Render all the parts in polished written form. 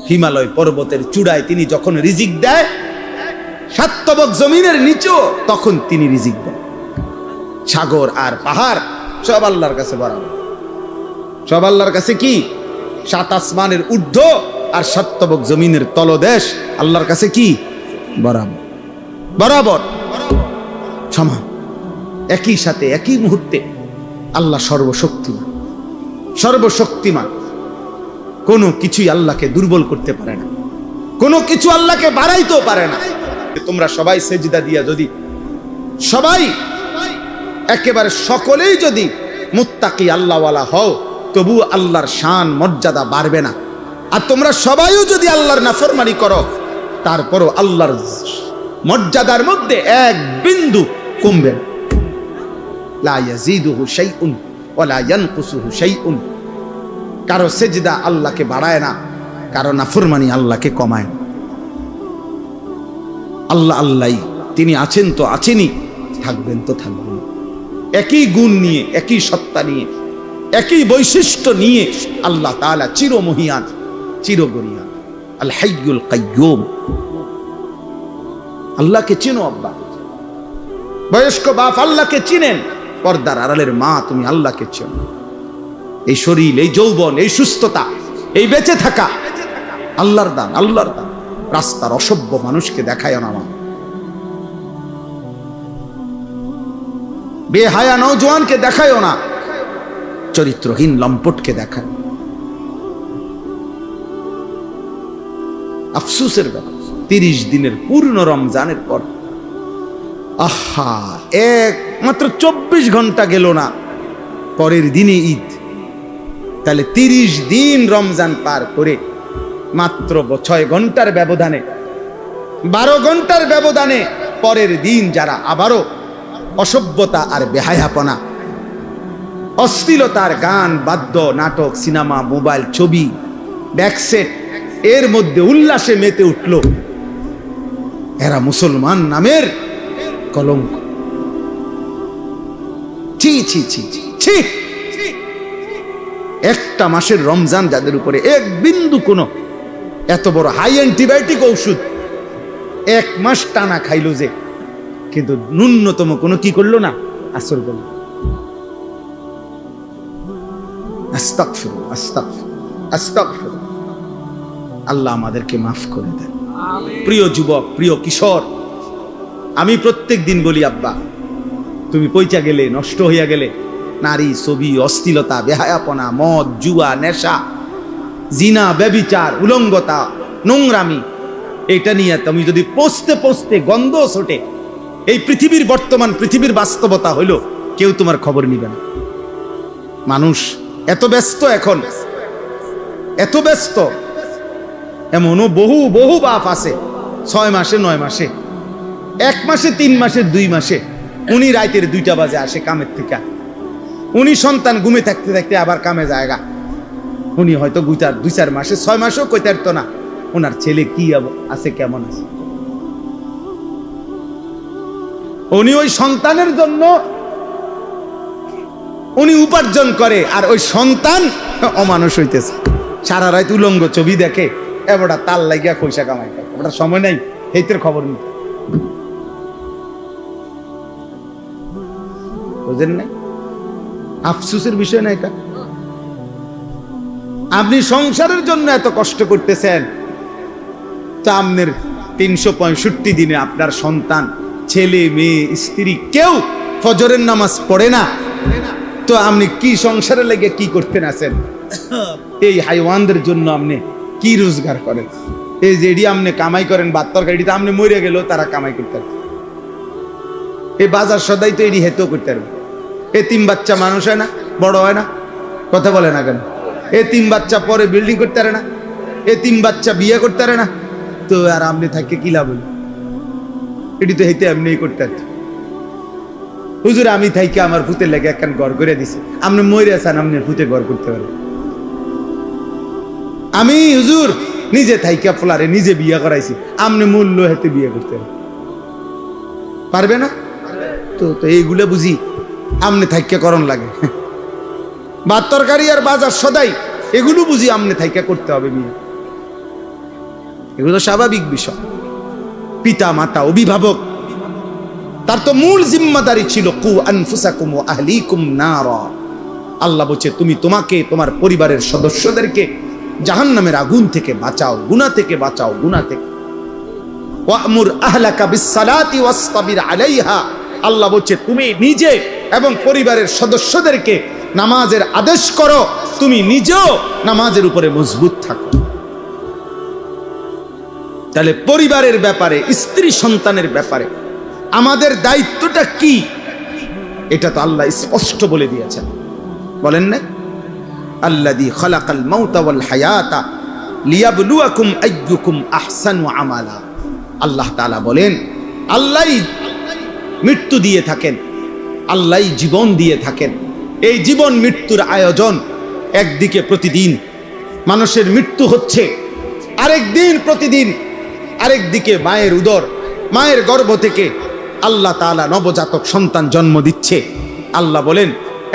হিমালয় পর্বতের চূড়ায় তিনি যখন রিজিক দেয়, সাতবক জমিনের নিচেও তখন তিনি রিজিক দেন। সাগর আর পাহাড় সব আল্লাহর কাছে বরাবর, সব আল্লাহর কাছে কি? সাত আসমানের ঊর্ধ্ব আর সাতবক জমিনের তলদেশ আল্লাহর কাছে কি? বরাবর, বরাবর সমান। একই সাথে একই মুহূর্তে আল্লাহ সর্বশক্তিমান, সর্বশক্তিমান। কোনো কিছুই আল্লাহকে দুর্বল করতে পারে না, কোনো কিছু আল্লাহকে বাড়াইতেও পারে না। তোমরা সবাই সেজদা দিয়া যদি সবাই একেবারে সকলেই যদি মুত্তাকি আল্লাহওয়ালা হও, তবু আল্লাহর শান মর্যাদা বাড়বে না। আর তোমরা সবাইও যদি আল্লাহর নাফরমানি করো, তারপরও আল্লাহর মর্যাদার মধ্যে এক বিন্দু কমবে না। লা ইয়াজিদুহু শাইউন ওয়া লা ইয়ানকুসুহু শাইউন। কারো সেজদা আল্লাহকে বাড়ায় না, কারো নাফরমানি আল্লাহকে কমায় না। আল্লাহ আল্লাহই, তিনি আছেন তো আছেনই, থাকবেন তো থাকবেন। একই গুণ নিয়ে, একই সত্তা নিয়ে, একই বৈশিষ্ট্য নিয়ে আল্লাহ তাআলা চিরমহিয়ান, চিরগরিয়ান, আল হাইয়ুল কাইয়্যুম। আল্লাহকে চিনো আব্বা, বয়স্ক বাপ আল্লাহকে চিনেন, পর্দার আড়ালের মা তুমি আল্লাহকে চিনো। এই শরীর, এই যৌবন, এই সুস্থতা, এই বেঁচে থাকা আল্লাহর দান, আল্লাহর দান। রাস্তার অসভ্য মানুষকে দেখায় না, বেহায়া নওজোয়ানকে দেখায় না, চরিত্রহীন লম্পটকে দেখায়। আফসোসের ব্যাপার, 30 দিনের পূর্ণ রমজানের পর আহা মাত্র 24 ঘন্টা গেল না, পরের দিনে ঈদ। তাহলে 30 দিন রমজান পার করে মাত্র 6 ঘন্টার ব্যবধানে, 12 ঘন্টার ব্যবধানে পরের দিন যারা আবারও অসভ্যতা আর বেহায়াপনা, অশ্লীলতার গান, বাদ্য, নাটক, সিনেমা, মোবাইল, ছবি, ব্যাকসেট এর মধ্যে উল্লাসে মেতে উঠল, এরা মুসলমান নামের কলঙ্ক। ছি ছি ছি ছি। একটা মাসের রমজান যাদের উপরে এক বিন্দু কোনো এত বড় হাই অ্যান্টিবায়োটিক ঔষধ 1 মাস টানা খাইলো যে, কিন্তু ন্যূনতম কোনো কি করলো না, আসর করল। আস্তাগফিরুল্লাহ, আস্তাগফিরুল্লাহ, আস্তাগফিরুল্লাহ। আল্লাহ আমাদেরকে মাফ করে দেন। প্রিয় যুবক, প্রিয় কিশোর, আমি প্রত্যেক দিন বলি আব্বা, তুমি পয়চা গেলে, নষ্ট হইয়া গেলে, নারী, ছবি, অশ্লীলতা, বেহায়াপনা, মদ, জুয়া, নেশা, জিনা, ব্যভিচার, উলঙ্গতা, নোংরামি, এটা নিয়ে তুমি যদি পৌঁছতে পৌঁছতে গন্ধ ছোটে, এই পৃথিবীর বর্তমান পৃথিবীর বাস্তবতা হইল, কেউ তোমার খবর নিবে না। মানুষ এত ব্যস্ত, এখন এত ব্যস্ত, এমনও বহু বহু বাপ আছে 6 মাসে 9 মাসে, 1 মাসে 3 মাসে 2 মাসে, উনি রাতের 2টা বাজে আসে কামের থেকে, উনি সন্তান ঘুমে থাকতে থাকতে আবার কামে জায়গা, উনি হয়তো 2-4 মাসে 6 মাসেও কইতে পারতো না ওনার ছেলে কি আছে, কেমন আছে। উনি ওই সন্তানের জন্য উনি উপার্জন করে, আর ওই সন্তান অমানুষ হইতেছে, সারা রাত উলঙ্গ ছবি দেখে, এবারটা তাল লাগিয়া পয়সা কামাই করে, ওটার সময় নাই হেইতের খবর নিতে, বুঝেন নাই? আফসোসের বিষয় না এটা। আপনি সংসারের জন্য এত কষ্ট করতেছেন, তা আপনার 365 দিনে আপনার সন্তান, ছেলে, মেয়ে, স্ত্রী কেউ ফজরের নামাজ পড়ে না, তো আপনি কি সংসারে লেগে কি করতেন আছেন? এই হাইওয়ানদের জন্য আপনি কি রোজগার করেন? এই যে আপনি কামাই করেন ভাত তরকারিটা, আপনি মরে গেলেও তারা কামাই করতে পারবে। এই বাজার সদাই তো এটি হেতেও করতে পারবে। এতিম বাচ্চা মানুষ হয় না, বড় হয় না, কথা বলে না কেন? এতিম বাচ্চা পরে বিল্ডিং করতে পারে না, এতিম বাচ্চা বিয়ে করতে পারে না, তো আর আপনি থাকে কি লাভ হইল? এটি তো হেতে এমনি করতে পারত। হুজুর আমি থাইকে আমার ভূতের লেগে একখান ঘর করে দিছে, আপনি মরে আছেন, আপনি ভূতে ঘর করতে পারেন। আমি হুজুর নিজে থাইকা ফলারে নিজে বিয়ে করাইছি, আপনি মূল্য হেতে বিয়ে করতে পারবে না? তো এইগুলো বুঝি আমনে থাইকা করণ লাগে, ভাত তরকারি আর বাজার সদাই এগুলো বুঝি আমনে থাইকা করতে হবে। বিয়ে এগুলো স্বাভাবিক বিষয়। পিতা মাতা অভিভাবক, তার তো মূল জিম্মাদারি ছিল কু আনফুসাকুম ওয়া আহলিকুম নারা। আল্লাহ বলছে তুমি তোমাকে তোমার পরিবারের সদস্যদেরকে জাহান্নামের আগুন থেকে বাঁচাও, গুনাহ থেকে বাঁচাও, গুনাহ থেকে। ওয়ামুর আহলাকা বিসসালাতি ওয়াসতাবির আলাইহা। আল্লাহ বলছে তুমি নিজে এবং পরিবারের সদস্যদেরকে নামাজের আদেশ করো, তুমি নিজেও নামাজের উপরে মজবুত থাকো। তাহলে পরিবারের ব্যাপারে, স্ত্রী সন্তানের ব্যাপারে আমাদের দায়িত্বটা কি, এটা তো আল্লাহ স্পষ্ট বলে দিয়েছেন। বলেন না, আল্লাযী খালাকাল মাউতা ওয়াল হায়াতা লিয়াবলুয়াকুম আইয়ুকুম আহসানু আমালা। আল্লাহ তাআলা বলেন আল্লাহই মৃত্যু দিয়ে থাকেন, আল্লাহই জীবন দিয়ে থাকেন। এই জীবন মৃত্যুর আয়োজন, একদিকে প্রতিদিন মানুষের মৃত্যু হচ্ছে, আরেকদিন প্রতিদিন আরেকদিকে মায়ের উদর, মায়ের গর্ভ থেকে আল্লাহ তাআলা নবজাতক সন্তান জন্ম দিচ্ছে। আল্লাহ বলেন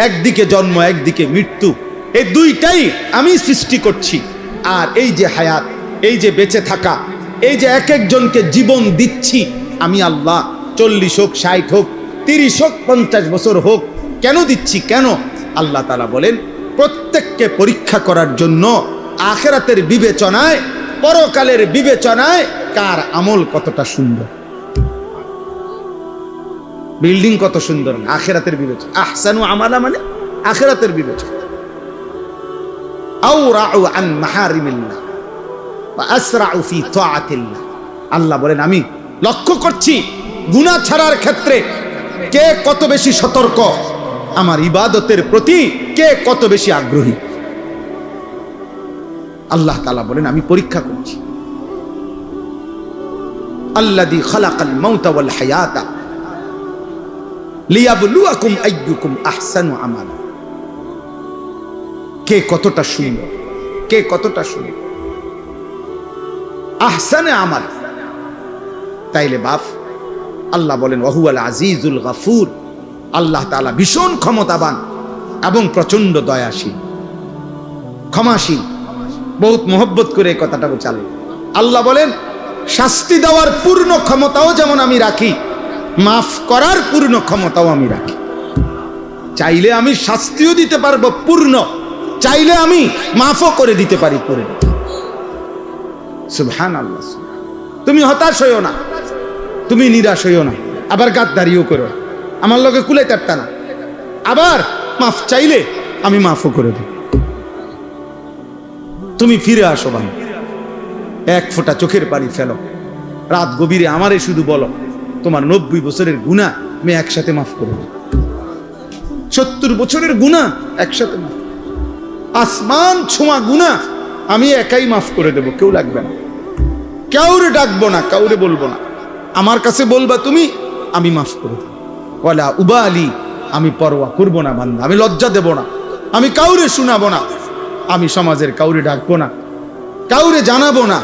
একদিকে জন্ম, একদিকে মৃত্যু, এই দুইটাই আমি সৃষ্টি করছি। আর এই যে হায়াত, এই যে বেঁচে থাকা, এই যে এক একজনকে জীবন দিচ্ছি আমি আল্লাহ, 40 হোক, 60 হোক, 30 হোক, 50 বছর হোক, কেন দিচ্ছি? কেন? আল্লাহ তাআলা বলেন প্রত্যেককে পরীক্ষা করার জন্য, আখিরাতের বিবেচনায়, পরকালের বিবেচনায় কার আমল কতটা সুন্দর, বিল্ডিং কত সুন্দর, আখিরাতের বিবেচনা। আহসানু আমালা মানে আখিরাতের বিবেচনা। আওরাউ আন মাহারিমিল্লাহ ওয়া আসরাউ ফি তাআতিল্লাহ। আল্লাহ বলেন আমি লক্ষ্য করছি গুনাহ ছাড়ার ক্ষেত্রে কে কত বেশি সতর্ক, আমার ইবাদতের প্রতি কে কত বেশি আগ্রহী। আল্লাহ তাআলা বলেন আমি পরীক্ষা করছি। আল্লাযী খালাকাল মাউতা ওয়াল হায়াতা লিয়াবলুয়াকুম আইয়ুকুম আহসানু আমালা। কে কতটা সুন্দর, কে কতটা সুন্দর, আহসানে আমাল। তাইলে বাপ আল্লাহ বলেন ওয়াহুয়াল আজিজুল গাফুর। আল্লাহ তাআলা ভীষণ ক্ষমতাবান এবং প্রচন্ড দয়াশীল, ক্ষমাশীল। বহুত মোহব্বত করে এই কথাটা বলছেন। আল্লাহ বলেন শাস্তি দেওয়ার পূর্ণ ক্ষমতাও যেমন আমি রাখি, মাফ করার পূর্ণ ক্ষমতাও আমি রাখি। চাইলে আমি শাস্তিও দিতে পারবো পূর্ণ, চাইলে আমি মাফও করে দিতে পারি পূর্ণ। সুবহানাল্লাহ। তুমি হতাশ হইও না, তুমি নিরাশ হইও না, আবার গাদ্দারিও করো না, আমার লগে কুলে কাটতা না, আবার মাফ চাইলে আমি মাফও করে দেব। তুমি ফিরে আসো ভাই, এক ফোঁটা চোখের পানি ফেলো, রাত গভীরে আমারে শুধু বলো তোমার 90 বছরের গুনাহ আমি একসাথে মাফ করে দেব। 70 বছরের গুনাহ একসাথে মাফ, আসমান ছোঁয়া গুনাহ আমি একাই মাফ করে দেব, কেউ লাগবে না, কাউরে ডাকবো না, কাউরে বলবো না, আমার কাছে বলবা তুমি, আমি মাফ করে দেব। ওয়ালা উবালি, আমি পরোয়া করবো না বান্দা, আমি লজ্জা দেব না, আমি কাউরে শোনাবো না, আমি সমাজের কাউরে ডাকবো না, কাউরে জানাবো না,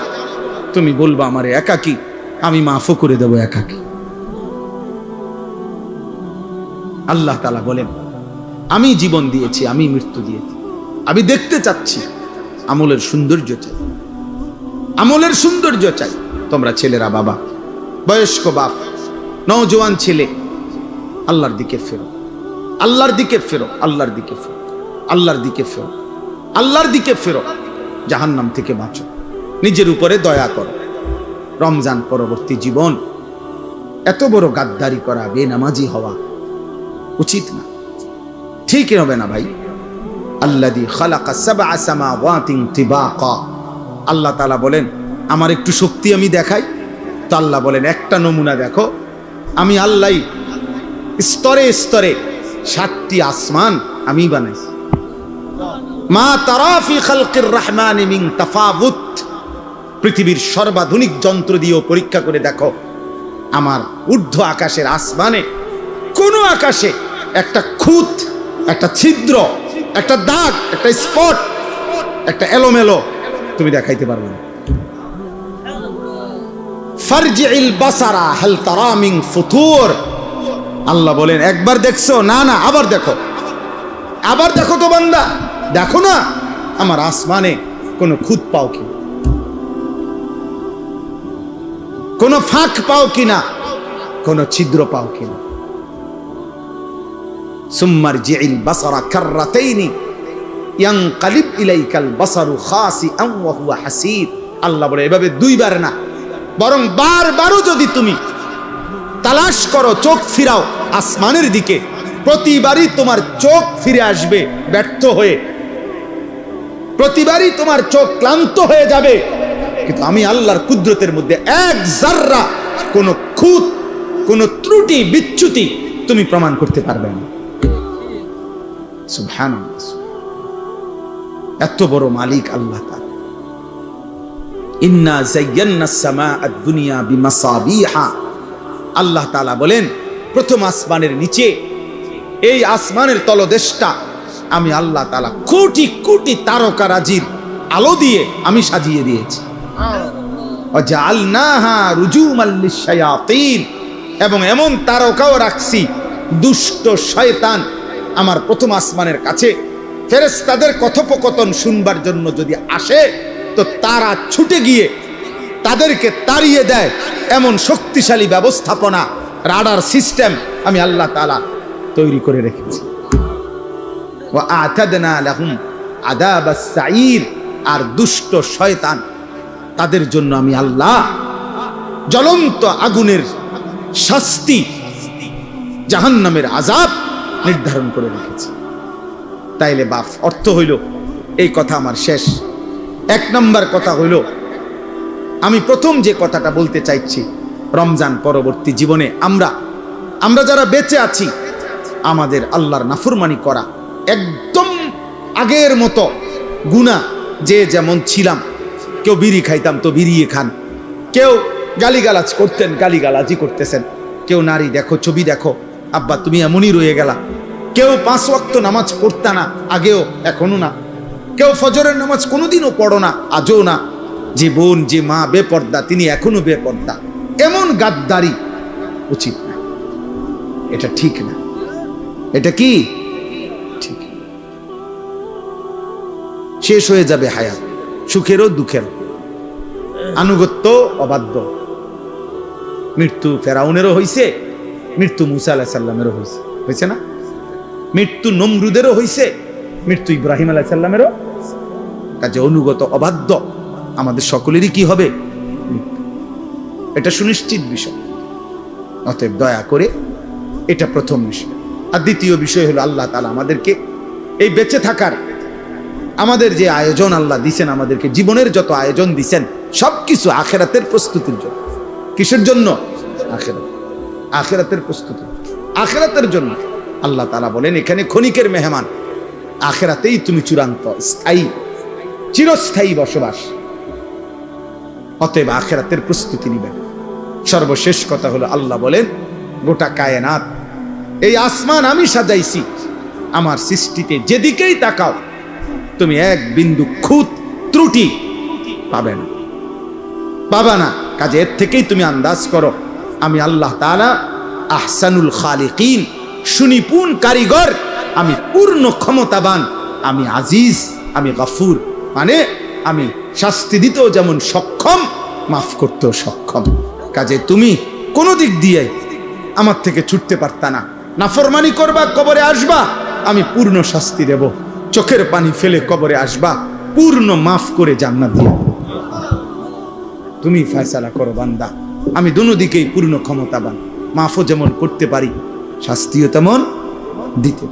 তুমি বলবা আমারে একাকী, আমি মাফও করে দেব একাকী। আল্লাহ তাআলা বলেন আমি জীবন দিয়েছি, আমি মৃত্যু দিয়েছি, আমি দেখতে চাচ্ছি আমলের সৌন্দর্য চাই, আমলের সৌন্দর্য চাই। তোমরা ছেলেরা, বাবা, বয়স্ক বাপ, নওজোয়ান ছেলে, আল্লাহর দিকে ফেরো, আল্লাহর দিকে ফেরো, আল্লাহর দিকে ফেরো, আল্লাহর দিকে ফেরো, আল্লাহর দিকে ফেরো। জাহান্নাম থেকে বাঁচো, নিজের উপরে দয়া করো। রমজান পরবর্তী জীবন এত বড় গাদ্দারি করা, বেনামাজি হওয়া উচিত না, ঠিক হবে না ভাই। আল্লাযী খালাকা সাবআ সামাওয়াতিন তিবাকা। আল্লাহ তাআলা বলেন আমার একটু শক্তি আমি দেখাই। তো আল্লাহ বলেন একটা নমুনা দেখো, আমি আল্লাহ স্তরে স্তরে 7টি আসমান আমি বানাইছি। মা তারা ফি খালকির রহমানি মিন তাফাউত। পৃথিবীর সর্বাধুনিক যন্ত্র দিয়েও পরীক্ষা করে দেখো, আমার ঊর্ধ্ব আকাশের আসমানে কোন আকাশে একটা খুঁত, একটা ছিদ্র, একটা দাগ, একটা স্পট, একটা এলোমেলো তুমি দেখাইতে পারবে না। ফারজিল বাসারা হাল তারা মিন ফুতুর। আল্লাহ বলেন একবার দেখছো, না না আবার দেখো, আবার দেখো তো বান্দা, দেখো না আমার আসমানে কোনো খুঁত পাও কি। কোন ফাঁক পাও কিনা, কোন ছিদ্র পাও কিনা। সুম্মারজিল বাসারা কাররাতাইনি ইয়ানকালিব ইলাইকাল বাসারু খাসিআন ওয়া হুয়া হাসীর। আল্লাহ বলে এভাবে দুইবার না, বরং বারবারও যদি তুমি তালাশ করো, চোখ ফিরাও আসমানের দিকে, প্রতিবারই তোমার চোখ ফিরে আসবে ব্যর্থ হয়ে, প্রতিবারই তোমার চোখ ক্লান্ত হয়ে যাবে, কিন্তু আমি আল্লাহর কুদরতের মধ্যে এক জাররা কোনো খুঁত, কোনো ত্রুটি বিচ্যুতি তুমি প্রমাণ করতে পারবে না। সুবহানাল্লাহ, এত বড় মালিক আল্লাহ তাআলা। ইন্না যায়্যানাস সামাআদ দুনিয়া বিমাসাবিহা। আল্লাহ তাআলা বলেন প্রথম আসমানের নিচে, এই আসমানের তলদেশটা আমি আল্লাহ তাআলা কোটি কোটি তারকারাজির আলো দিয়ে আমি সাজিয়ে দিয়েছি। ওয়াজআলনাহা রুজুমান লিশ-শায়াতিন, এবং এমন তারকাও রাখছি দুষ্ট শয়তান আমার প্রথম আসমানের কাছে ফেরেশতাদের কথোপকথন শুনবার জন্য যদি আসে, তো তারা ছুটে গিয়ে তাদেরকে তাড়িয়ে দেয়, এমন শক্তিশালী ব্যবস্থাপনা, রাডার সিস্টেম আমি আল্লাহ তাআলা তৈরি করে রেখেছি। ওয়া আ'তাদনা লাহুম আযাবাস সাঈর, আর দুষ্ট শয়তান তাদের জন্য আমি আল্লাহ জ্বলন্ত আগুনের শাস্তি, জাহান্নামের আযাব নির্ধারণ করে রেখেছি। তাইলে বাপ, অর্থ হইল, এই কথা আমার শেষ। এক নম্বর কথা হইল, আমি প্রথম যে কথাটা বলতে চাইছি, রমজান পরবর্তী জীবনে আমরা যারা বেঁচে আছি, আমাদের আল্লাহর নাফরমানি করা একদম আগের মতো গুনাহ। যে যেমন ছিলাম, কেউ বিড়ি খাইতাম তো বিড়িয়ে খান, কেউ গালিগালাজ করতেন গালিগালাজি করতেছেন, কেউ নারী দেখো ছবি দেখো আব্বা তুমি এমনই রয়ে গেলা, কেউ 5 ওয়াক্ত নামাজ পড়তা না আগেও এখনো না, কেউ ফজরের নামাজ কোনোদিনও পড়ো না আজও না, যে বোন যে মা বেপর্দা তিনি এখনো বেপর্দা, এমন গাদ্দারি উচিত না, এটা ঠিক না। এটা কি ঠিক? শেষ হয়ে যাবে হায়াত, সুখেরও দুঃখেরও, আনুগত্য অবাধ্য। মৃত্যু ফেরাউনেরও হইছে, মৃত্যু মুসা আলাইহিস সালামেরও হয়েছে না? মৃত্যু নমরুদেরও হইছে, মৃত্যু ইব্রাহিম আলাইহিস সালামেরও। কাজে অনুগত অবাধ্য আমাদের সকলেরই কি হবে? এটা সুনিশ্চিত বিষয়। অতএব দয়া করে এটা প্রথম বিষয়। আর দ্বিতীয় বিষয় হলো, আল্লাহ তাআলা আমাদেরকে এই বেঁচে থাকার আমাদের যে আয়োজন আল্লাহ দিছেন, আমাদেরকে জীবনের যত আয়োজন দিছেন সবকিছু আখিরাতের প্রস্তুতির জন্য। কিসের জন্য? আখিরাতের প্রস্তুতি, আখিরাতের জন্য। আল্লাহ তাআলা বলেন এখানে ক্ষণিকের মেহমান, আখিরাতেই তুমি চূড়ান্ত স্থায়ী চিরস্থায়ী বসবাস। অতএব আখিরাতের প্রস্তুতি নিবেন। সর্বশেষ কথা হলো, আল্লাহ বলেন গোটা কায়নাত, এই আসমান আমি সাজাইছি, আমার সৃষ্টিতে যেদিকেই তাকাও তুমি এক বিন্দু খুঁত ত্রুটি পাবে না। কাজে এর থেকেই তুমি আন্দাজ করো আমি আল্লাহ তাআলা আহসানুল খালিকিন, সুনিপুণ কারিগর, আমি পূর্ণ ক্ষমতাবান, আমি আজিজ, আমি গফুর, মানে আমি শাস্তি দিতেও যেমন সক্ষম, মাফ করতেও সক্ষম। কাজে তুমি কোনো দিক দিয়ে আমার থেকে ছুটতে পারতা না। নাফরমানি করবা, কবরে আসবা, আমি পূর্ণ শাস্তি দেব। চোখের পানি ফেলে কবরে আসবা, পূর্ণ মাফ করে জান্নাত দিব। তুমি ফয়সালা করো বান্দা, আমি দুনো দিকেই পূর্ণ ক্ষমতাবান, মাফও যেমন করতে পারি, শাস্তিও তেমন দিতে।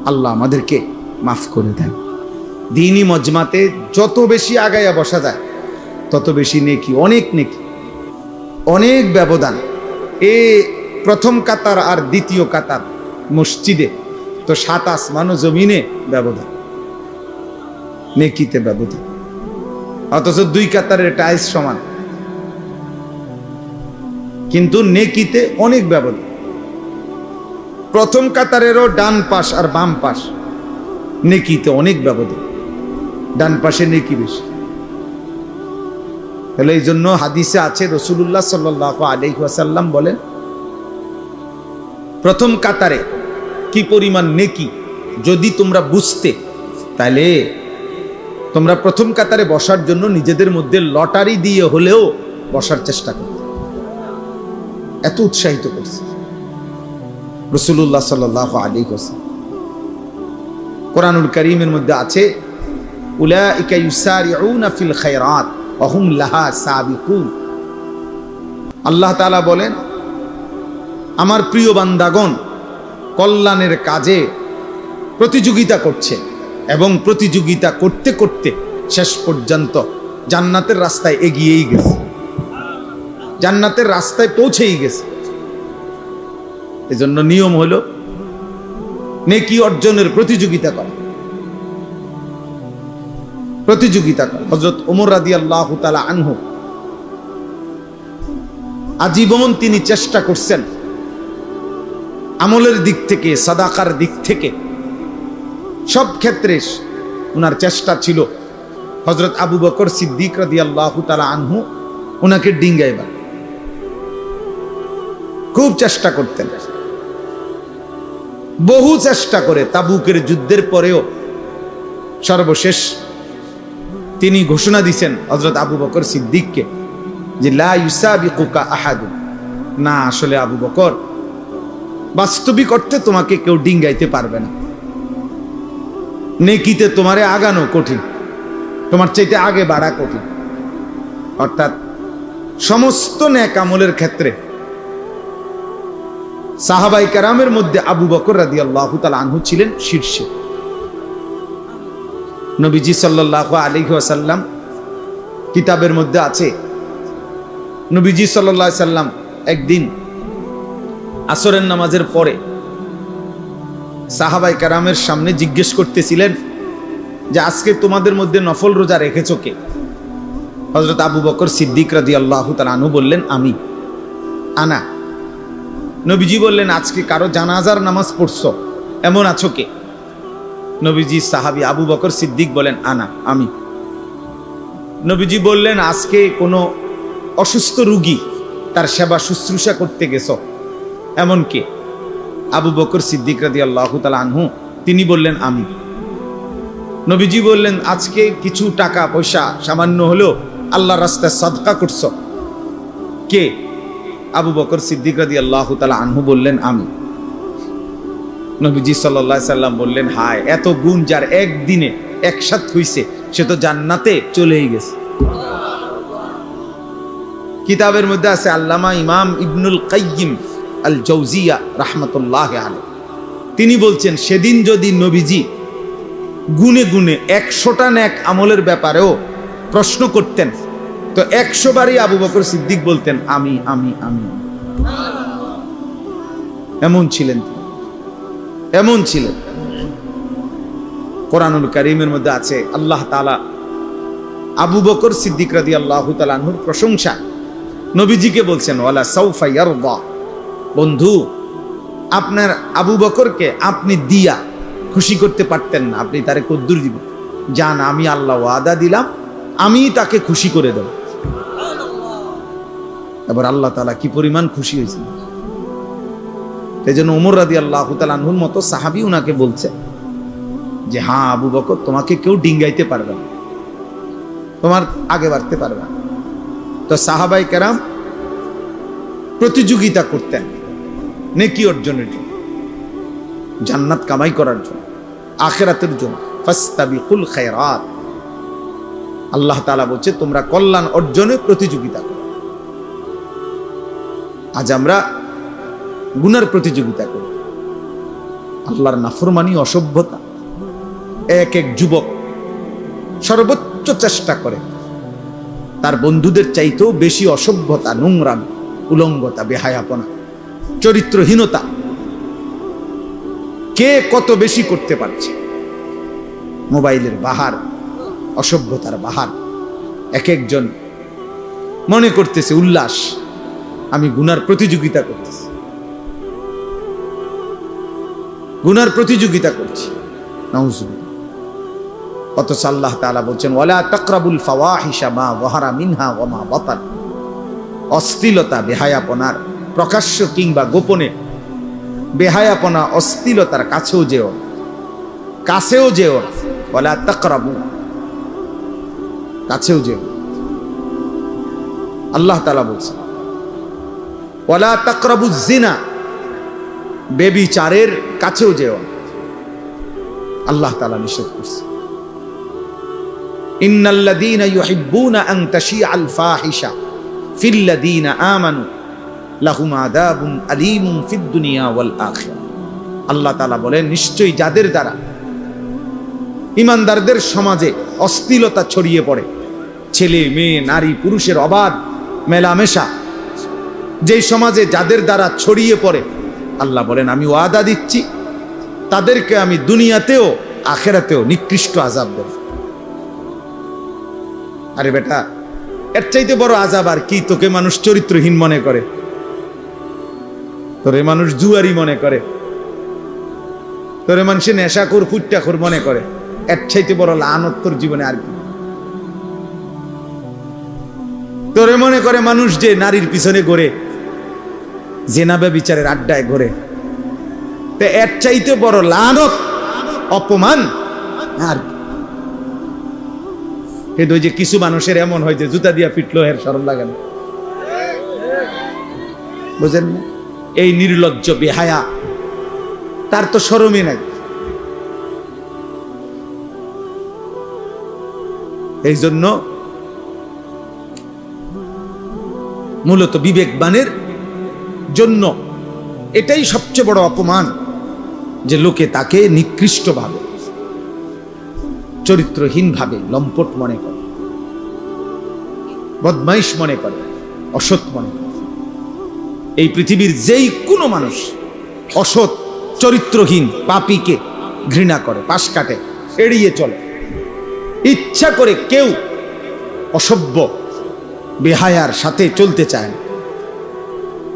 আল্লাহ আমাদেরকে মাফ করে দেন। দ্বীনি মজমাতে যত বেশি আগায়া বসা যায় তত বেশি নেকি, অনেক নেকি, অনেক ব্যবধান। এ প্রথম কাতার আর দ্বিতীয় কাতার মসজিদে তো 7 আসমান ও জমিনে ব্যবধান, নেকিতে ব্যবধান। অথচ 2 কাতারের টাইলস সমান, কিন্তু নেকিতে অনেক ব্যবধান। প্রথম কাতারেরও ডান পাশ আর বাম পাশ, নেকিতে অনেক ব্যবধান, ডান পাশে নেকি বেশি। তাহলে এই জন্য হাদিসে আছে, রাসূলুল্লাহ সাল্লাল্লাহু আলাইহি ওয়াসাল্লাম বলেন প্রথম কাতারে কি পরিমাণ নেকি যদি তোমরা বুঝতে, তাহলে তোমরা প্রথম কাতারে বসার জন্য নিজেদের মধ্যে লটারি দিয়ে হলেও বসার চেষ্টা করতে। এত উৎসাহিত করছে রাসূলুল্লাহ সাল্লাল্লাহু আলাইহি ওয়াসাল্লাম। কোরআনুল কারীমের মধ্যে আছে উলাইকা ইউসারিউনা ফিল খায়রাত ওয়া হুম লাহা সাবিকুন। আল্লাহ তাআলা বলেন, আমার প্রিয় বান্দাগণ কল্যাণের কাজে প্রতিযোগিতা করছে এবং প্রতিযোগিতা করতে করতে শেষ পর্যন্ত জান্নাতের রাস্তায় এগিয়েই গেছে, জান্নাতের রাস্তায় পৌঁছেই গেছে। এজন্য নিয়ম হলো নেকি অর্জনের প্রতিযোগিতা করা, প্রতিযোগিতা করা। হযরত ওমর রাদিয়াল্লাহু তাআলা আনহু আজীবন তিনি চেষ্টা করছেন আমলের দিক থেকে, সাদাকার দিক থেকে, সব ক্ষেত্রে ওনার চেষ্টা ছিল হযরত আবু বকর সিদ্দিক রাদিয়াল্লাহু তাআলা আনহু ওনাকে ডিঙ্গাইবার খুব চেষ্টা করতেন। বহু চেষ্টা করে তাবুকের যুদ্ধের পরেও সর্বশেষ তিনি ঘোষণা দিয়েছেন হযরত আবু বকর সিদ্দিককে যে লা ইউসাবিকুকা আহাদুন, না আসলে আবু বকর বাস্তবিক অর্থে তোমাকে কেউ ডিঙ্গাইতে পারবে না, নেকিতে তোমারে আগানো কঠিন, তোমার চাইতে আগে বাড়া কঠিন। অর্থাৎ সমস্ত নেক আমলের ক্ষেত্রে সাহাবায়ে কেরামের মধ্যে আবু বকর রাদিয়াল্লাহু তাআলা আনহু ছিলেন শীর্ষে। নবীজি সাল্লাল্লাহু আলাইহি ওয়াসাল্লাম কিতাবের মধ্যে আছে, নবীজি সাল্লাল্লাহু আলাইহি সাল্লাম একদিন আসরের নামাজের পরে সাহাবায়ে কেরামের সামনে জিজ্ঞেস করতেছিলেন যে আজকে তোমাদের মধ্যে নফল রোজা রেখেছো কে? হযরত আবু বকর সিদ্দিক রাদিয়াল্লাহু তাআলা আনহু বললেন, আমি, আনা। নবীজি বললেন, আজকে কারো জানাজার নামাজ পড়ছো এমন আছো কে? নবীজি সাহাবী আবু বকর সিদ্দিক বলেন, আনা, আমি। নবীজি বললেন, আজকে কোনো অসুস্থ রোগী তার সেবা শুশ্রূষা করতে গেছো এমন কে? আবু বকর সিদ্দিক রাদিয়াল্লাহু তাআলা আনহু তিনি বললেন, আমি। নবীজি বললেন, আজকে কিছু টাকা পয়সা সামান্য হলেও আল্লাহর রাস্তায় সাদকা করছো কে? আবু বকর সিদ্দিক রাদিয়াল্লাহু তাআলা আনহু বললেন, আমি। নবীজি সাল্লাল্লাহু আলাইহি সাল্লাম বললেন, হায়, এত গুণ যার একদিনে একসাথ হইছে সে তো জান্নাতে চলেই গেছে। কিতাবের মধ্যে আছে, আল্লামা ইমাম ইবনুল কাইয়িম আল জাওজিয়া রাহমাতুল্লাহি আলাইহি তিনি বলছেন, সেদিন যদি নবীজি গুনে গুনে 100টা নেক আমলের ব্যাপারেও প্রশ্ন করতেন তো 100 বারই আবু বকর সিদ্দিক বলতেন, আমি, আমি, আমি। এমন ছিলেন, এমন ছিলেন। কোরআনুল কারীমের মধ্যে আছে আল্লাহ তাআলা আবু বকর সিদ্দিক রাদিয়াল্লাহু তাআলা আনহুর প্রশংসা নবীজিকে বলছেন, ওয়ালা সাউফা ইয়ারদা, বন্ধু আপনার আবু বকরকে আপনি দিয়া খুশি করতে পারতেন না, আপনি তারে কদ্দুর দিবেন? জান, আমি আল্লাহ ওয়াদা দিলাম আমি তাকে খুশি করে দেব। এবার আল্লাহ তাআলা কি পরিমাণ খুশি হয়েছেন। এই জন্য ওমর রাদিয়াল্লাহু তাআলা আনহুর মতো সাহাবী উনাকে বলছে যে, হ্যাঁ আবু বকর, তোমাকে কেউ ডিঙ্গাইতে পারবে না, তোমার আগে বাড়তে পারবে না। তো সাহাবায়ে কেরাম প্রতিযোগিতা করতেন নেকি অর্জনের জন্য, জান্নাত কামাই করার জন্য, আখিরাতের জন্য। ফাস্তাবিকুল খায়রাত, আল্লাহ তাআলা বলছে তোমরা কল্যাণ অর্জনে প্রতিযোগিতা করো। আজ আমরা গুনার প্রতিযোগিতা করি, আল্লাহর নাফরমানি, অসভ্যতা। এক এক যুবক সর্বোচ্চ চেষ্টা করে তার বন্ধুদের চাইতেও বেশি অসভ্যতা, নোংরামি, উলঙ্গতা, বেহায়াপনা, চরিত্রহীনতা কে কত বেশি করতে পারছে। মোবাইলের বাহার, অসভ্যতার বাহার। এক একজন মনে করতেছে উল্লাস, আমি গুনার প্রতিযোগিতা করতেছি, গুনার প্রতিযোগিতা করছি। নাউজুবিল্লাহ। অথচ আল্লাহ তাআলা বলছেন, ওয়ালা তাকরাবুল ফাওয়াহিশা মা যাহারা মিনহা ওয়া মা বাতান, অশ্লীলতা, বেহায়াপনার প্রকাশ্য কিংবা গোপনে বেহায়াপনা, অশ্লীলতার কাছেও যেও, কাছেও যেও। ওয়ালা তাকরাবু, কাছেও যেও। আল্লাহ তাআলা বলছেন। ওয়ালা তাকরাবুজ জিনা, বেবিচারের কাছেও যেও না, আল্লাহ তাআলা নিষেধ করছে। ইন্নাল্লাযীনা ইউহিব্বুনা আন তাশিআল ফাহিশা ফিল্লাযীনা আমানু লাহুম আযাবুন আলীমুন ফিদ দুনিয়া ওয়াল আখিরাহ। আল্লাহ তাআলা বলেন, নিশ্চয়ই যাদের দ্বারা ঈমানদারদের সমাজে অশ্লীলতা ছড়িয়ে পড়ে, ছেলে মেয়ে নারী পুরুষের অবাধ মেলামেশা যেই সমাজে যাদের দ্বারা ছড়িয়ে পড়ে, আল্লাহ বলেন আমি ওয়াদা দিচ্ছি তাদেরকে আমি দুনিয়াতেও আখিরাতেও নিকৃষ্ট আযাব দেব। আরে বেটা, এর চাইতে বড় আযাব আর কি? তোকে মানুষ চরিত্রহীন মনে করে, তোরে মানুষ জুয়ারি মনে করে, তোরে মানুষে নেশাখোর ফুট্টাখোর মনে করে, এর চাইতে বড় লানত তোর জীবনে আর কি? তোরে মনে করে মানুষ যে নারীর পিছনে ঘোরে, জেনা ব্যভিচারের আড্ডায় ঘোরে, তো এর চাইতে বড় লানত অপমান আর কিন্তু ওই যে কিছু মানুষের এমন হয় যে জুতা দিয়া পিটলো এর শরম লাগে না, বুঝেন না? এই নির্লজ্জ বেহায়া, তার তো শরমই নাই। এই জন্য মূলত বিবেকবানের জন্য এটাই সবচেয়ে বড় অপমান যে লোকে তাকে নিকৃষ্ট ভাবে, চরিত্রহীন ভাবে, লম্পট মনে করে, বদমাইশ মনে করে, অসৎ মনে করে। এই পৃথিবীর যেই কোনো মানুষ অসৎ চরিত্রহীন পাপীকে ঘৃণা করে, পাশ কাটে, এড়িয়ে চলে। ইচ্ছা করে কেউ অসভ্য বেহায়ার সাথে চলতে চায় না।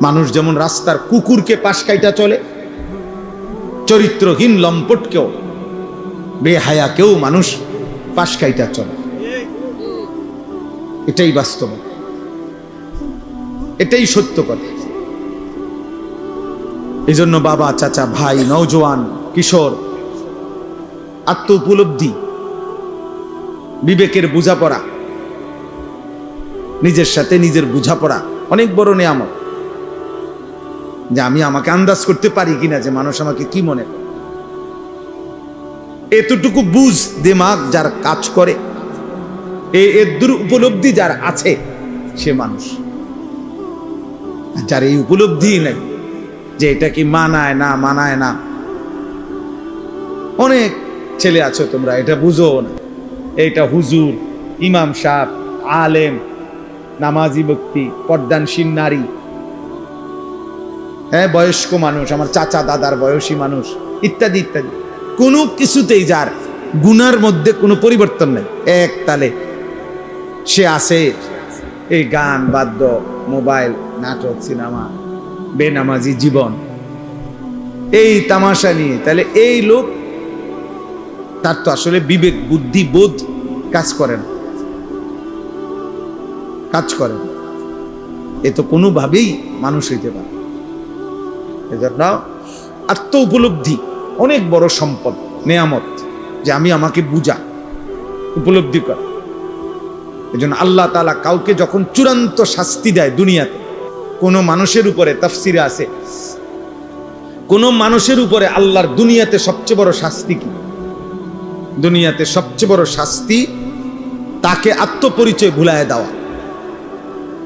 মানুষ যেমন রাস্তার কুকুরকে পাশ কাইটা চলে, চরিত্রহীন লম্পটকেও বেহায়াকেও মানুষ পাশ কাইটা চলে। এটাই বাস্তব, এটাই সত্য কথা। এই জন্য বাবা, চাচা, ভাই, নওজোয়ান, কিশোর, আত্ম উপলব্ধি, বিবেকের বোঝাপড়া, নিজের সাথে নিজের বোঝাপড়া অনেক বড় নিয়ামত। যে আমি আমাকে আন্দাজ করতে পারি কিনা যে মানুষ আমাকে কি মনে করে, এতটুকু বুঝ দিমাগ যার কাজ করে, এর উপলব্ধি যার আছে, সে মানুষ। যার এই উপলব্ধি নাই যে এটা কি মানায় না মানায় না, অনেক ছেলে আছো তোমরা এটা বুঝো না, এইটা হুজুর, ইমাম সাহেব, আলেম, নামাজি ব্যক্তি, পর্দানশীল নারী, হ্যাঁ, বয়স্ক মানুষ, আমার চাচা দাদার বয়সী মানুষ, ইত্যাদি ইত্যাদি, কোনো কিছুতেই যার গুনার মধ্যে কোনো পরিবর্তন নেই, এক তালে সে আছে এই গান, বাদ্য, মোবাইল, নাটক, সিনেমা, বেনামাজি জীবন, এই তামাশা নিয়ে, তাহলে এই লোক, তার তো আসলে বিবেক বুদ্ধি বোধ কাজ করে না, কাজ করে না। এ তো কোনোভাবেই মানুষ হইতে পারে। এজন্য আত্ম উপলব্ধি অনেক বড় সম্পদ, নেয়ামত, যে আমি আমাকে বুঝা, উপলব্ধি করা। এজন্য আল্লাহ তাআলা কাউকে যখন চূড়ান্ত শাস্তি দেয় দুনিয়াতে, কোন মানুষের উপরে, তাফসিরে আছে, কোন মানুষের উপরে আল্লাহর দুনিয়াতে সবচেয়ে বড় শাস্তি কি? দুনিয়াতে সবচেয়ে বড় শাস্তি তাকে আত্মপরিচয় ভুলায় দেওয়া।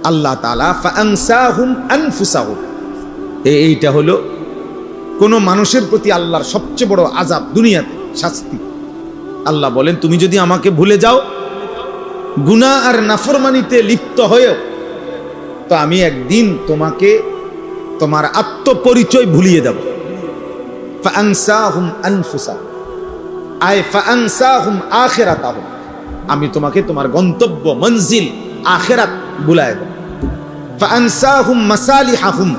আল্লাহ তাআলা ফাআনসাহুম আনফুসাহুম, এইটা হলো কোন মানুষের প্রতি আল্লাহর সবচেয়ে বড় আযাব, দুনিয়াতে শাস্তি। আল্লাহ বলেন, তুমি যদি আমাকে ভুলে যাও, গুনাহ আর নাফরমানিতে লিপ্ত হয়েও, তো আমি একদিন তোমাকে তোমার আত্মপরিচয় ভুলিয়ে দেব। ফাআনসাহুম আনফুসাহুম আই ফাআনসাহুম আখিরাতাহুম, আমি তোমাকে তোমার গন্তব্য মঞ্জিল আখিরাত ভুলায় দেব। ফাআনসাহুম মাসালিহাহুম,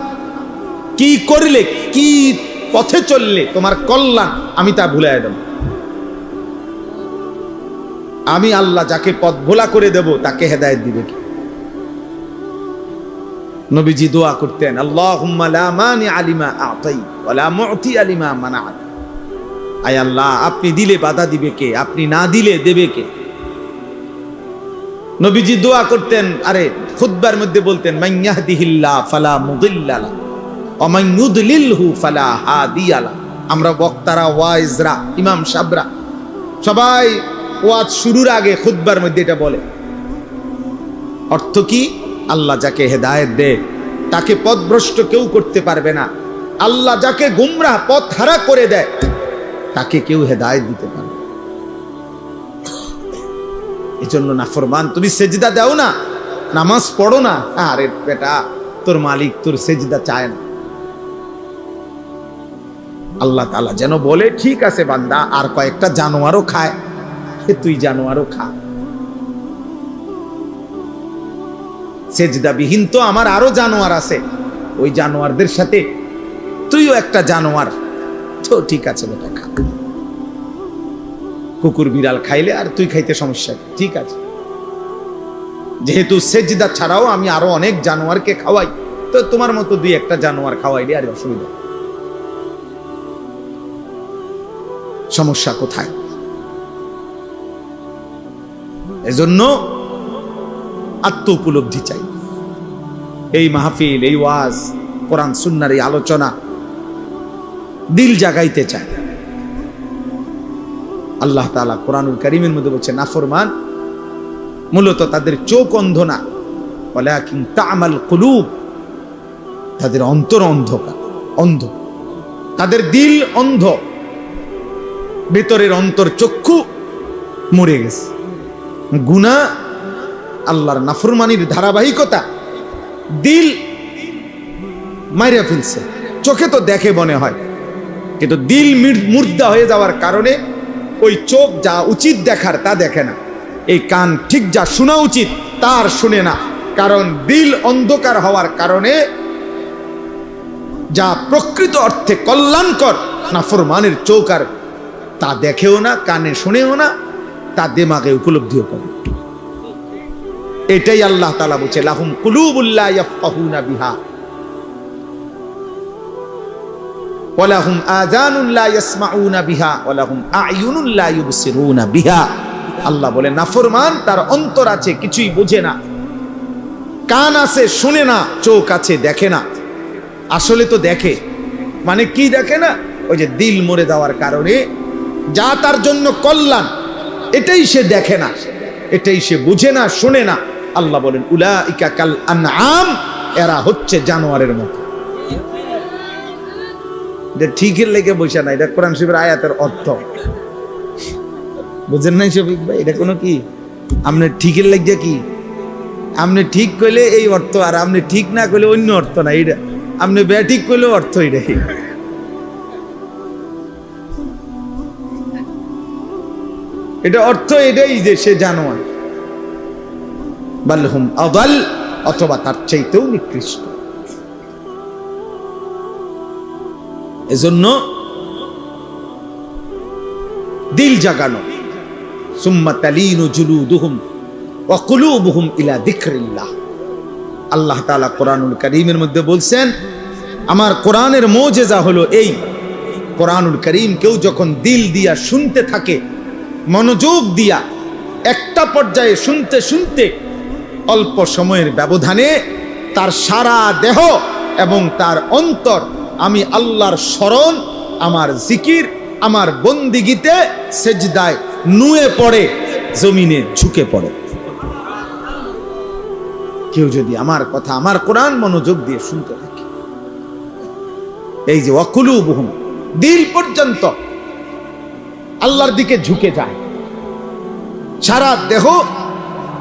কি করলে, কি পথে চললে তোমার কল্যাণ, আমি তা ভুলায় দেব। আমি আল্লাহ যাকে পথ ভোলা করে দেব তাকে হেদায়েত দিবে কি? নবীজি দোয়া করতেন, আল্লাহুম্মা লা মানি আলিমা আতাই ওয়া লা মুতি আলিমা মানাত। আয় আল্লাহ, আপনি দিলে বাধা দিবে কে? আপনি না দিলে দেবে কে? নবীজি দোয়া করতেন, আরে খুতবার মধ্যে বলতেন, মান ইয়াহদিহিল্লাহ ফালা মুদিল্লা লাহু ওয়া মান ইউদ্লিলহু ফালা হাদিয়া লাহু। আমরা বক্তারা, ওয়াইজরা, ইমাম সাহেবরা সবাই ওয়াজ শুরুর আগে খুতবার মধ্যে এটা বলে। অর্থ কি? আল্লাহ যাকে হেদায়েত দেয় তাকে পথভ্রষ্ট কেউ করতে পারবে না। আল্লাহ যাকে গুমরাহ পথ হারা করে দেয় তাকে কেউ হেদায়েত দিতে পারবে। এজন্য নাফরমান, তুমি সেজদা দাও না, নামাজ পড়ো না, আরে বেটা তোর মালিক তোর সেজদা চায় না। আল্লাহ তাআলা যেন বলে, ঠিক আছে বান্দা, আর কয়েকটা জানোয়ারও খায়, তুই জানোয়ারও খা। সেজদাবিহীন তো আমার আরো জানোয়ার আছে, ওই জানোয়ারদের সাথে তুইও একটা জানোয়ার, তো ঠিক আছে বেটা খা। কুকুর বিড়াল খাইলে আর তুই খাইতে সমস্যা কি? ঠিক আছে, যেহেতু সেজদা ছাড়াও আমি আরো অনেক জানোয়ারকে খাওয়াই, তো তোমার মতো দুই একটা জানোয়ার খাওয়াইলে আর অসুবিধা, সমস্যা কোথায়? এজন্য আত্ম উপলব্ধি চাই। এই মাহফিল, এই ওয়াজ, কোরআন সুন্নাহর এই আলোচনা দিল জাগাইতে চায়। আল্লাহ তাআলা কোরআনুল কারীমের মধ্যে বলছে, নাফরমান মূলত তাদের চোখ অন্ধ না, ওয়ালাকিন তা'মাল কুলুব, তাদের অন্তর অন্ধকার, অন্ধ, তাদের দিল অন্ধ, ভিতরের অন্তর চক্ষু মরে গেছে। গুনাহ, আল্লাহর নাফরমানির ধারাবাহিকতা দিল মাইরা ফেলছে। চোখে তো দেখে মনে হয়, কিন্তু দিল মুর্দা হয়ে যাওয়ার কারণে ওই চোখ যা উচিত দেখার তা দেখে না, এই কান ঠিক যা শোনা উচিত তার শুনে না, কারণ দিল অন্ধকার হওয়ার কারণে যা প্রকৃত অর্থে কল্যাণকর নাফরমানের চোখ আর তা দেখেও না, কানে শুনেও না, তা দিমাগে উপলব্ধিও করে। এটাই আল্লাহ তাআলা বলছে, লাহুম কুলুবুল লা ইয়াফকাহুনা বিহা ওয়া লাহুম আযানুন লা ইয়াসমাউনা বিহা ওয়া লাহুম আ'য়ুনুন লা ইউবসিরুনা বিহা। আল্লাহ বলে নাফরমান তার অন্তর আছে কিছুই বোঝে না, কান আছে শুনে না, চোখ আছে দেখে না। আসলে তো দেখে, মানে কি দেখে না? ওই যে দিল মরে যাওয়ার কারণে যা তার জন্য কল্যাণ এটাই সে দেখে না, এটাই সে বুঝে না, শুনে না। আল্লাহ বলেন, উলাইকা কাল আনআম, এরা হচ্ছে জানোয়ারের মতো। এটা ঠিকের লেগে বসে না, এটা কোরআন শরীফের আয়াতের অর্থ বুঝেন নাই শফিক ভাই? এটা কোনো কি আপনি ঠিকের লেগে কি, আপনি ঠিক কইলে এই অর্থ, আর আপনি ঠিক না কইলে অন্য অর্থ না। এটা আপনি ব্যাঠিক কইলেও অর্থ এটাই। এটা অর্থ এটাই যে সে জানোয়ার, বালহুম আদাল, অথবা তার চাইতেও নিকৃষ্ট। এজন্য দিল জাগানো, সুম্মা তালিনু জুলুদুহুম ওয়া কুলুবুহুম ইলা যিকরিল্লাহ। আল্লাহ তাআলা কোরআনুল কারীমের মধ্যে বলছেন, আমার কোরআনের মুজিজা হলো এই, কোরআনুল কারীম কেউ যখন দিল দিয়া শুনতে থাকে, মনোযোগ দিয়া একটা পর্যায়ে শুনতে শুনতে অল্প সময়ের ব্যবধানে তার সারা দেহ এবং তার অন্তর আমি আল্লাহর স্মরণ, আমার জিকির, আমার বন্দিগিতে সেজদায় নুয়ে পড়ে, জমিনে ঝুঁকে পড়ে। কেউ যদি আমার কথা, আমার কোরআন মনোযোগ দিয়ে শুনতে থাকে, এই যে ওয়াকুলুবুহুম, দিল পর্যন্ত আল্লাহর দিকে ঝুঁকে যায়, সারা দেহ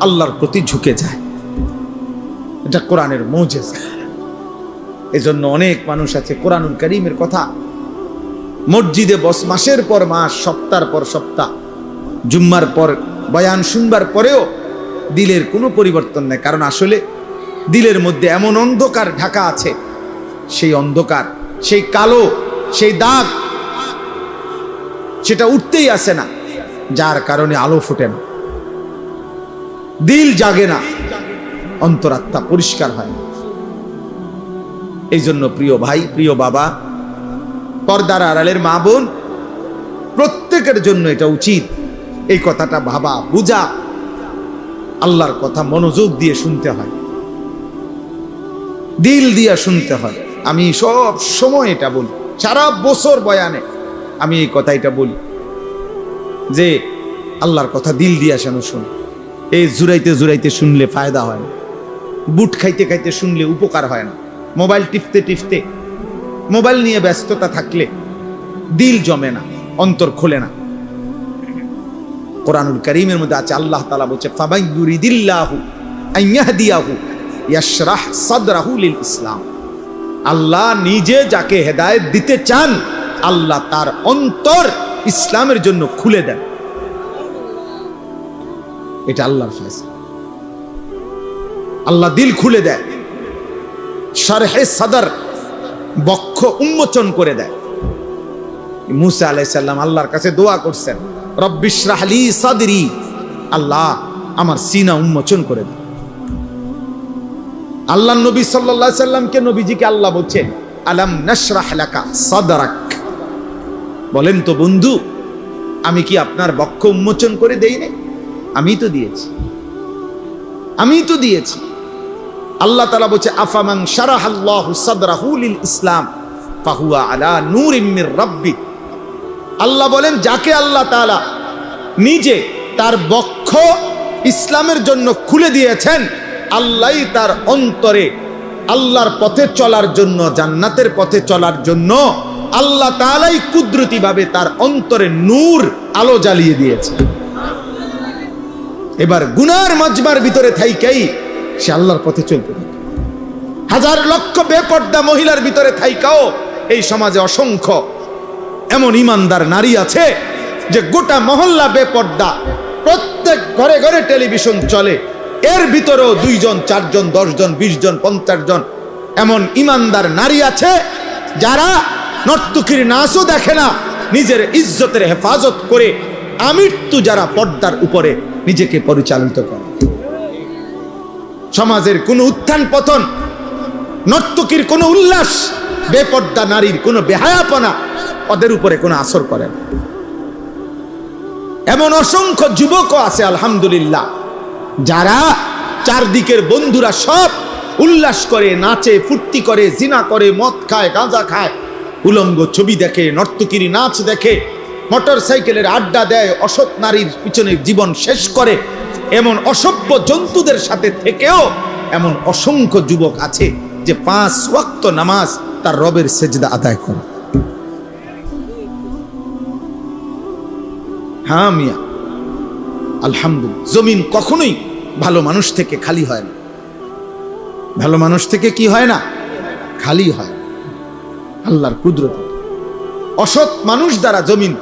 আল্লাহর প্রতি ঝুঁকে যায়, এটা কোরআনের মুজিজা। এজন্য অনেক মানুষ আছে কোরআনুল কারীমের কথা মসজিদে বস, মাসের পর মাস, সপ্তাহের পর সপ্তাহ, জুম্মার পর বয়ান শুনবার পরেও দিলের কোনো পরিবর্তন নেই। কারণ আসলে দিলের মধ্যে এমন অন্ধকার ঢাকা আছে, সেই অন্ধকার, সেই কালো, সেই দাগ, সেটা উঠতেই আসে না, যার কারণে আলো ফোটে না, দিল জাগে না, অন্তরাত্মা পরিষ্কার হয় না। এই জন্য প্রিয় ভাই, প্রিয় বাবা, পর্দার আড়ালের মা বোন, প্রত্যেকের জন্য এটা উচিত এই কথাটা ভাবা বুঝা। আল্লাহর কথা মনোযোগ দিয়ে শুনতে হয়, দিল দিয়ে শুনতে হয়। আমি সব সময় এটা বলি, সারা বছর বয়ানে আমি এই কথাটা বলি যে আল্লাহর কথা দিল দিয়ে যেন শুন। এই জুড়াইতে জুড়াইতে শুনলে ফায়দা হয় না, বুট খাইতে খাইতে শুনলে উপকার হয় না, মোবাইল টিপতে টিপতে, মোবাইল নিয়ে ব্যস্ততা থাকলে দিল জমে না, অন্তর খোলে না। কোরআনুল কারীমের মধ্যে আছে, আল্লাহ তাআলা বলছে ফামান ইউরিদিল্লাহু আন ইয়াহদিয়াহু ইয়াশরাহ সাদরাহু লিল ইসলাম। আল্লাহ নিজে যাকে হেদায়েত দিতে চান, আল্লাহ তার অন্তর ইসলামের জন্য খুলে দেন। এটা আল্লাহর ফয়সালা। আল্লাহ দিল খুলে দেয়, শারহে সাদর, বক্ষ উন্মোচন করে দেয়। মুসা আলাইহিস সালাম আল্লাহর কাছে দোয়া করছেন, রব্বিশরাহ লি সাদরি, আল্লাহ আমার সিনা উন্মোচন করে দেয়। আল্লাহ নবী সাল্লাল্লাহু আলাইহি সাল্লামকে, নবীজিকে আল্লাহ বলছে আলাম নাশরাহ লাকা সাদরাক, বলেন তো বন্ধু, আমি কি আপনার বক্ষ উন্মোচন করে দেই না? আমি তো দিয়েছি, আমি তো দিয়েছি। আল্লাহ তাআলা বলছে আফামান শারাহাল্লাহু সাদরাহু লিল ইসলাম ফাহুয়া আলা নূরিম মির রাব্বি। আল্লাহ বলেন যাকে আল্লাহ তাআলা নিজে তার বক্ষ ইসলামের জন্য খুলে দিয়েছেন, আল্লাহই তার অন্তরে আল্লাহর পথে চলার জন্য, জান্নাতের পথে চলার জন্য আল্লাহ তাআলাই কুদরতি ভাবে তার অন্তরে নূর, আলো জ্বালিয়ে দিয়েছে। এবার গুনার মাজমার ভিতরে থাইকাই সে আল্লাহর পথে চলতে থাকে। হাজার লক্ষ বেপর্দা মহিলার ভিতরে থাইকাও এই সমাজে অসংখ্য এমন ইমানদার নারী আছে যে গোটা মহল্লা বেপর্দা, প্রত্যেক ঘরে ঘরে টেলিভিশন চলে, এর ভিতরেও 2 জন 4 জন 10 জন 20 জন 50 জন এমন ইমানদার নারী আছে যারা নর্তকীর নাচও দেখে না, নিজের ইজ্জতের হেফাজত করে আমৃত্যু যারা পর্দার উপরে নিজেকে পরিচালিত করে। সমাজের কোনো উত্থান পতন, নর্তকীর কোনো উল্লাস, বেপর্দা নারীর কোনো বেহায়াপনা ওদের উপরে কোনো আসর করে না। এমন অসংখ্য যুবকও আছে আলহামদুলিল্লাহ, যারা চারদিকের বন্ধুরা সব উল্লাস করে, নাচে, ফুর্তি করে, জিনা করে, মদ খায়, গাঁজা খায়, উলঙ্গ ছবি দেখে, নর্তকীর নাচ দেখে, মোটর সাইকেলের আড্ডা দেয়, অসৎ নারীর পিছনে জীবন শেষ করে, এমন অসভ্য জন্তুদের সাথে থেকেও এমন অসংখ্য যুবক আছে যে 5 ওয়াক্ত নামাজ তার রবের সেজদা আদায় করে। হ্যাঁ মিয়া, আলহামদুলিল্লাহ। জমিন কখনোই ভালো মানুষ থেকে খালি হয় না, ভালো মানুষ থেকে কি হয় না, খালি হয়। আল্লাহর কুদরত। অসৎ মানুষ দ্বারা জমিন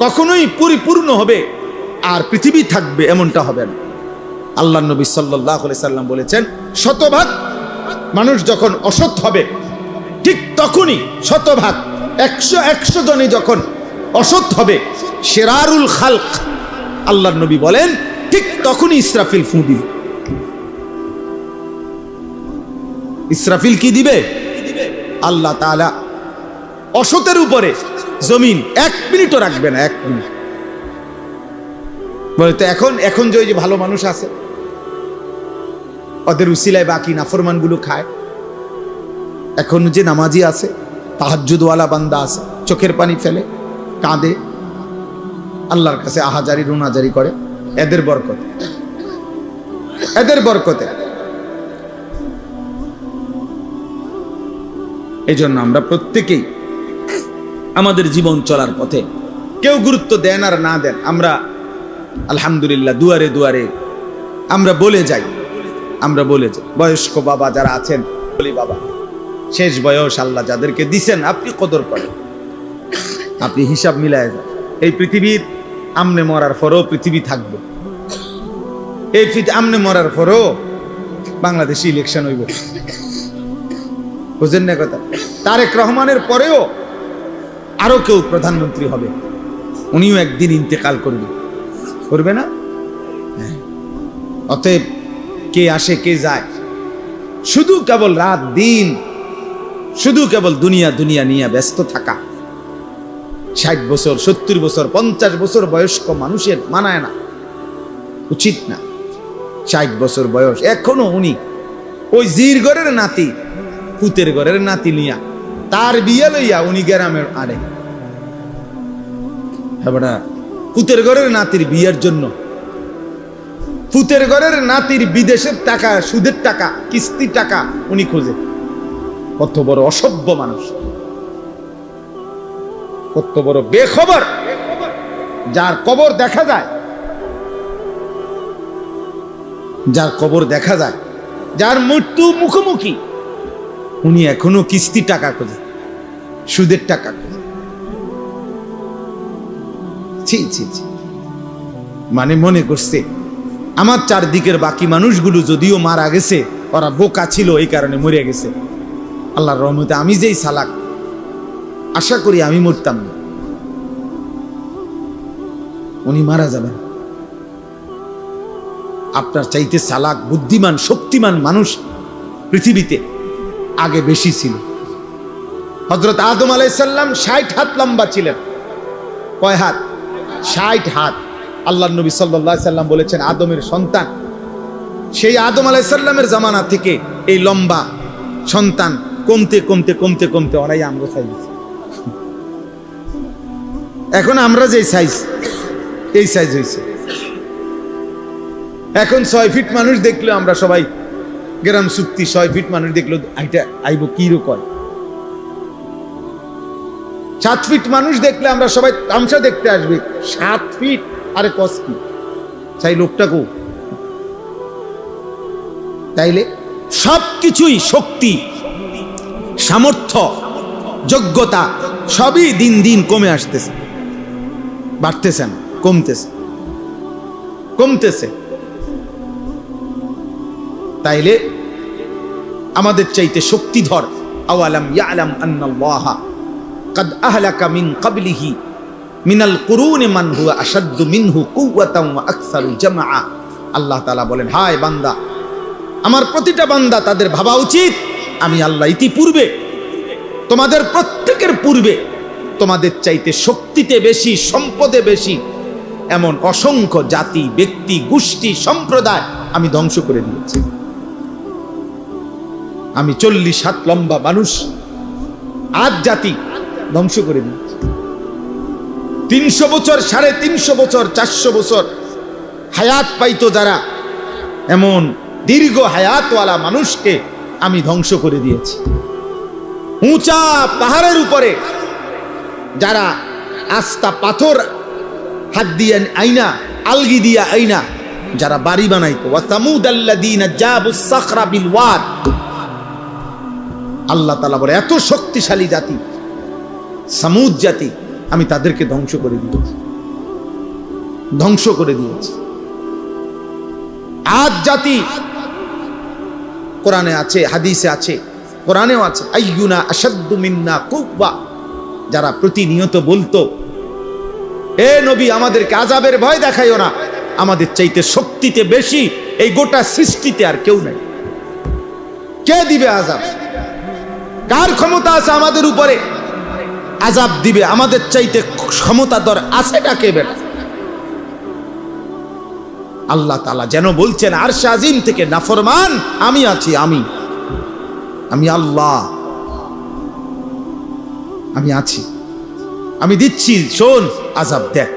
কখনোই পরিপূর্ণ হবে আর পৃথিবী থাকবে এমনটা হবে না। আল্লাহ নবী সাল্লাল্লাহু আলাইহি সাল্লাম বলেছেন, শতভাগ মানুষ যখন অসৎ হবে, ঠিক তখনই শতভাগ 100 জনই যখন অসৎ হবে, শিরারুল খালক, আল্লাহর নবী বলেন ঠিক তখনই ইসরাফিল ফু দিবে। ইসরাফিল কি দিবে? আল্লাহ তাআলা অসতের উপরে জমিন 1 মিনিটও রাখবে না, 1 মিনিট। বলে তো এখন যে ভালো মানুষ আছে, ওদের উসিলায় বাকি নাফরমানগুলো খায়। এখন যে নামাজি আছে, তাহাজ্জুদওয়ালা বান্দা আছে, চোখের পানি ফেলে, কাঁদে, আল্লাহর কাছে আহাজারি রুনাজারি করে, এদের বরকতে, এদের বরকতে। এই জন্য আমরা প্রত্যেকেই আমাদের জীবন চলার পথে কেউ গুরুত্ব দেন আর না দেন, আমরা আলহামদুলিল্লাহ দুয়ারে দুয়ারে আমরা বলে যাই, বয়স্ক বাবা যারা আছেন বলি, বাবা শেষ বয়স আল্লাহ যাদেরকে দিছেন আপনি কদর করেন, আপনি হিসাব মিলায় যান। এই পৃথিবীর আমনে মরার পরও পৃথিবী থাকবে, এই আমনে মরার পরও বাংলাদেশে ইলেকশন হইব, বুঝেন না কথা? তারেক রহমানের পরেও আরো কেউ প্রধানমন্ত্রী হবে, উনিও একদিন ইন্তেকাল করবে না? অতএব কে আসে কে যায়, শুধু কেবল রাত দিন, শুধু কেবল দুনিয়া দুনিয়া নিয়ে ব্যস্ত থাকা, 60 বছর 70 বছর 50 বছর বয়স্ক মানুষের মানায় না, উচিত না। 60 বছর বয়স, এখনো উনি ওই জির ঘরের নাতি, পুতের ঘরের নাতি নিয়া তার বিয়ে লইয়া উনি গ্রামের আরে পুতের ঘরের নাতির বিয়ের জন্য, পুতের ঘরের নাতির বিদেশের টাকা, সুদের টাকা, কিস্তির টাকা উনি খোঁজে। কত বড় অসভ্য মানুষ, কত বড় বেখবর, যার কবর দেখা যায়, যার কবর দেখা যায়, যার মৃত্যু মুখোমুখি, উনি এখনো কিস্তি টাকা খোঁজে, সুদের টাকা খোঁজে। ছি ছি ছি। মানে মনে করছে আমার চারদিকের বাকি মানুষগুলো যদিও মারা গেছে, ওরা বোকা ছিল এই কারণে মরে গেছে, আল্লাহর রহমতে আমি যেই চালাক, আশা করি আমি মরতাম না। উনি মারা যাবেন। আপনার চাইতে চালাক, বুদ্ধিমান, শক্তিমান মানুষ পৃথিবীতে আগে বেশি ছিল। হযরত আদম আলাইহিস সালাম 60 হাত লম্বা ছিলেন। কয় হাত? 60 হাত। আল্লাহর নবী সাল্লাল্লাহু আলাইহি সাল্লাম বলেছেন আদমের সন্তান, সেই আদম আলাইহিস সালামের জামানা থেকে এই লম্বা সন্তান কমতে কমতে কমতে কমতে ওরাই আমরা সাইজ। এখন আমরা যে সাইজ, এই সাইজ হয়েছে। এখন 6 ফিট মানুষ দেখলে আমরা সবাই গ্রাম চুক্তি, 6 ফিট মানুষ দেখলো আইটা আইব কি রকম। 7 ফিট মানুষ দেখলে আমরা সবাই তামসা দেখতে আসবে। 7 ফিট আরে কস কি চাই লোকটাকেও। তাইলে সবকিছুই শক্তি, সামর্থ্য, যোগ্যতা সবই দিন দিন কমে আসতেছে, বাড়তেছে না, কমতেছে কমতেছে। তাইলে আমাদের চাইতে শক্তিধর, আওয়ালাম ইয়ালাম আন্নাল্লাহা কাদ আহলাকা মিন ক্বাবলিহি মিনাল কুরুনি মান হুয়া আশাদ্দু মিনহু কুওয়াতান ওয়া আকসারু জামআ। আল্লাহ তাআলা বলেন, হায় বান্দা, আমার প্রতিটা বান্দা তাদের ভাবা উচিত আমি আল্লাহ ইতিপূর্বে, তোমাদের প্রত্যেকের পূর্বে তোমাদের চাইতে শক্তিতে বেশি, সম্পদে বেশি এমন অসংখ্য জাতি, ব্যক্তি, গোষ্ঠী, সম্প্রদায় আমি ধ্বংস করে দিয়েছি। আমি 40 হাত লম্বা মানুষ, আজ জাতি ধ্বংস করে দিয়েছি। 300 বছর, 350 বছর, 400 বছর হায়াত পাইতো যারা, এমন দীর্ঘ হায়াতওয়ালা মানুষকে আমি ধ্বংস করে দিয়েছি। উঁচা পাহাড়ের উপরে যারা আস্তা পাথর হাত দিয়ে আইনা, আলগি দিয়া আইনা যারা বাড়ি বানাইতো, ওয়া সামুদাল্লাযীনা জাবুস সাখরা বিল ওয়াদ। আল্লাহ তাআলা বলে এত শক্তিশালী জাতি সামুদ জাতি, আমি তাদেরকে ধ্বংস করে দিয়েছি, ধ্বংস করে দিয়েছি। আজ জাতি, কোরআনে আছে, হাদিসে আছে, কোরআনেও আছে, আইয়ুনা আশাদ্দু মিন্না কুওয়া, যারা প্রতিনিয়ত বলতো এ নবী আমাদেরকে আযাবের ভয় দেখাইও না, আমাদের চাইতে শক্তিতে বেশি এই গোটা সৃষ্টিতে আর কেউ নাই। কে দিবে আযাব? কার ক্ষমতা আছে আমাদের উপরে আযাব দিবে? আমাদের চাইতে ক্ষমতাধর আছেটা কে বের? আল্লাহ তাআলা যেন বলছেন আরশে আজিম থেকে, নাফরমান আমি আছি, আমি আল্লাহ, আমি আছি, আমি দিচ্ছি, শোন আযাব দেখ।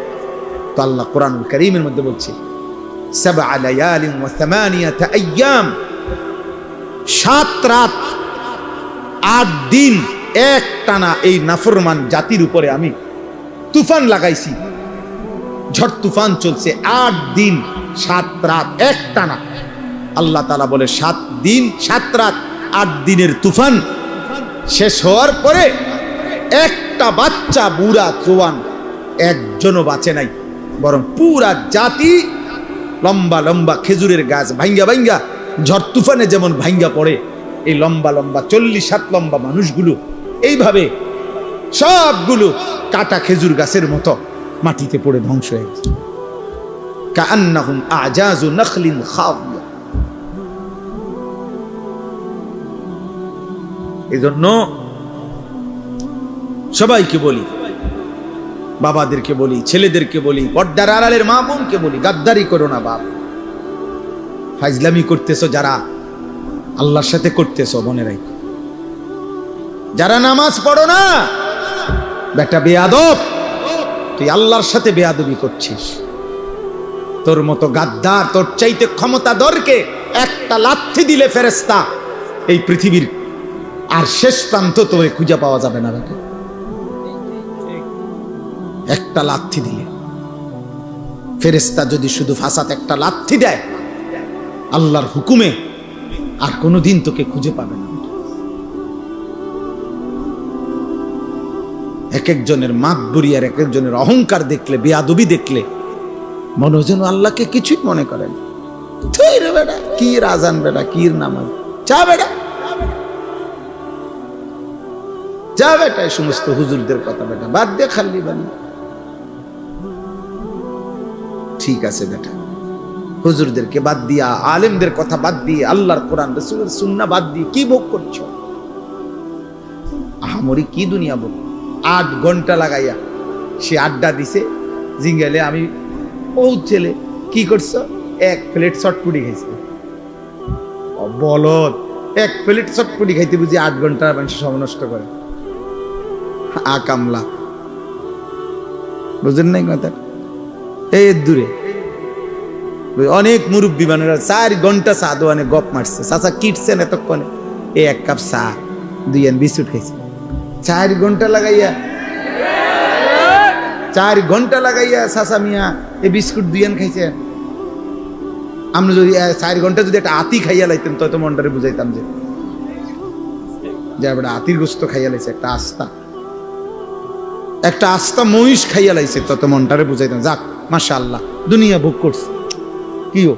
তো আল্লাহ কোরআনুল কারীমের মধ্যে বলছে 7 লায়ালিন ওয়া 8 আইয়াম, 7 রাত 8 দিন এক টানা এই নাফরমান জাতির উপরে আমি তুফান লাগাইছি, ঝড় তুফান চলছে 8 দিন 7 রাত এক টানা। আল্লাহ তাআলা বলে 7 দিন 7 রাত 8 দিনের তুফান শেষ হওয়ার পরে একটা বাচ্চা, বুড়া, জওয়ান একজনও বাঁচে নাই, বরং পুরা জাতি লম্বা লম্বা খেজুরের গাছ ভাঙ্গা ভাঙ্গা ঝড় তুফানে যেমন ভাঙ্গা পড়ে, এই লম্বা লম্বা 40 হাত লম্বা মানুষগুলো এইভাবে সবগুলো কাটা খেজুর গাছের মতো মাটিতে পড়ে ধ্বংস হয়ে গেছে। কাআন্নাহুম আজাযু নাখলিন খাবিয়া। এজন্য সবাইকে বলি, বাবাদেরকে বলি, ছেলেদেরকে বলি, পর্দার আড়ালের মা বোনকে বলি, গাদ্দারি করো না বাপ। ফাইজলামি করতেছো যারা, আল্লাহর সাথে করতেছো, মনে রাখো। যারা নামাজ পড়ো না, বেটা বেয়াদব, তুই আল্লাহর সাথে বেয়াদবি করছিস। তোর মতো গাদ্দার, তোর চাইতে ক্ষমতাধরকে একটা লাথি দিলে ফেরেশতা এই পৃথিবীর আর শেষ প্রান্ত তোরে খুঁজে পাওয়া যাবে না বেটা। একটা লাথি দিলে ফেরেশতা যদি শুধু ফাসাদ একটা লাথি দেয় আল্লাহর হুকুমে, আর কোনোদিন তোকে খুঁজে পাবে না। এক একজনের মাতবুরি আর এক একজনের অহংকার দেখলে, বেয়াদবি দেখলে মনে হয় যেন আল্লাহকে কিছুই মনে করেন। বেটা কি রাজান, বেটা কি নামাজ, চা বেটা, যা বেটা। এই সমস্ত হুজুরদের কথা বেটা বাদ দিয়ে খালি বানি। ঠিক আছে বেটা, হুজুরদেরকে বাদ দিয়া, আলেমদের কথা বাদ দিয়ে, আল্লাহর কোরআন রাসূলের সুন্নাহ বাদ দিয়ে কি ভোগ করছো? আহামরি কি দুনিয়া ভোগ? 8 ঘন্টা লাগাইয়া সে আড্ডা দিছে জিঙ্গেলে। আমি ও ছেলে কি করছো? 1 প্লেট চটপুটি খাইছে। বলদ, 1 প্লেট চটপুটি খাইতে বুঝি 8 ঘন্টা মানুষ সময় নষ্ট করে? কামলা, বুঝেন নাই কথা? এই দূরে অনেক মুরব্বী মানুষরা 4 ঘন্টা চা দোয়ানে গপ মারছে। চাচা কিটছেন এতক্ষণে? 1 কাপ চা 2 বিস্কুট খাইছে। 4 ঘন্টা লাগাইয়া, 4 ঘন্টা লাগাইয়া চাচা মিয়া এই বিস্কুট 2 খাইছে। আমরা যদি 4 ঘন্টা যদি একটা আতি খাইয়া লাইতেন তো মনটারে বুঝাইতাম যে বেটা আতির গোস্ত খাইয়া লাইছে, একটা আস্তা মহিষ খাইয়া লাইছে, তত মনটারে বুঝাইতাম যাক মাশাআল্লাহ দুনিয়া ভোগ করছে। কিও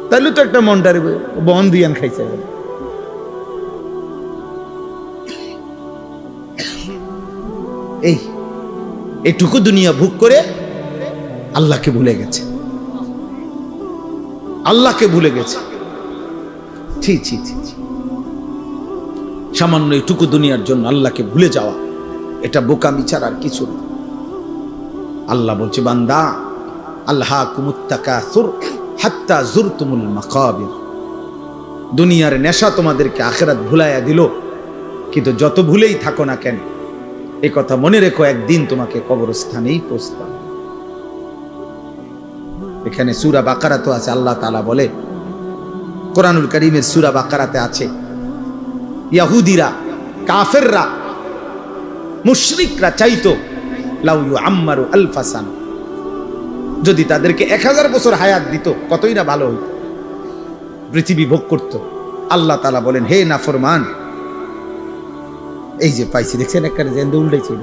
তাহলে তো একটা মনটারে বন 2 খাইছে। এইটুকু দুনিয়া ভোগ করে আল্লাহকে ভুলে গেছে, আল্লাহকে ভুলে গেছে। ছি ছি ছি, সামান্য এইটুকু দুনিয়ার জন্য আল্লাহকে ভুলে যাওয়া, এটা বোকামি ছাড়া আর কিছু না। আল্লাহ বলছে বান্দা, আল্লাহাকুমুত তাকাসুর হাত্তা যুরতুমুল মাকাবির। দুনিয়ার নেশা তোমাদেরকে আখিরাত ভুলাইয়া দিল, কিন্তু যত ভুলেই থাকো না কেন এই কথা মনে রেখো, একদিন তোমাকে কবরস্থানেই পৌঁছতে হবে। এখানে সূরা বাকারা তো আছে, আল্লাহ তাআলা বলে কোরআনুল কারীমের সূরা বাকারাতে আছে, ইহুদিরা, কাফেররা, মুশরিকরা চাইতো লাউ ইউআম্মারু আলফা সানা, যদি তাদেরকে 1000 বছর হায়াত দিত কতই না ভালো হইত, পৃথিবী ভোগ করত। আল্লাহ তাআলা বলেন, হে নাফরমান, এই যে পাইছি দেখছেন একবারে জেন্দ উল্টাইছিল,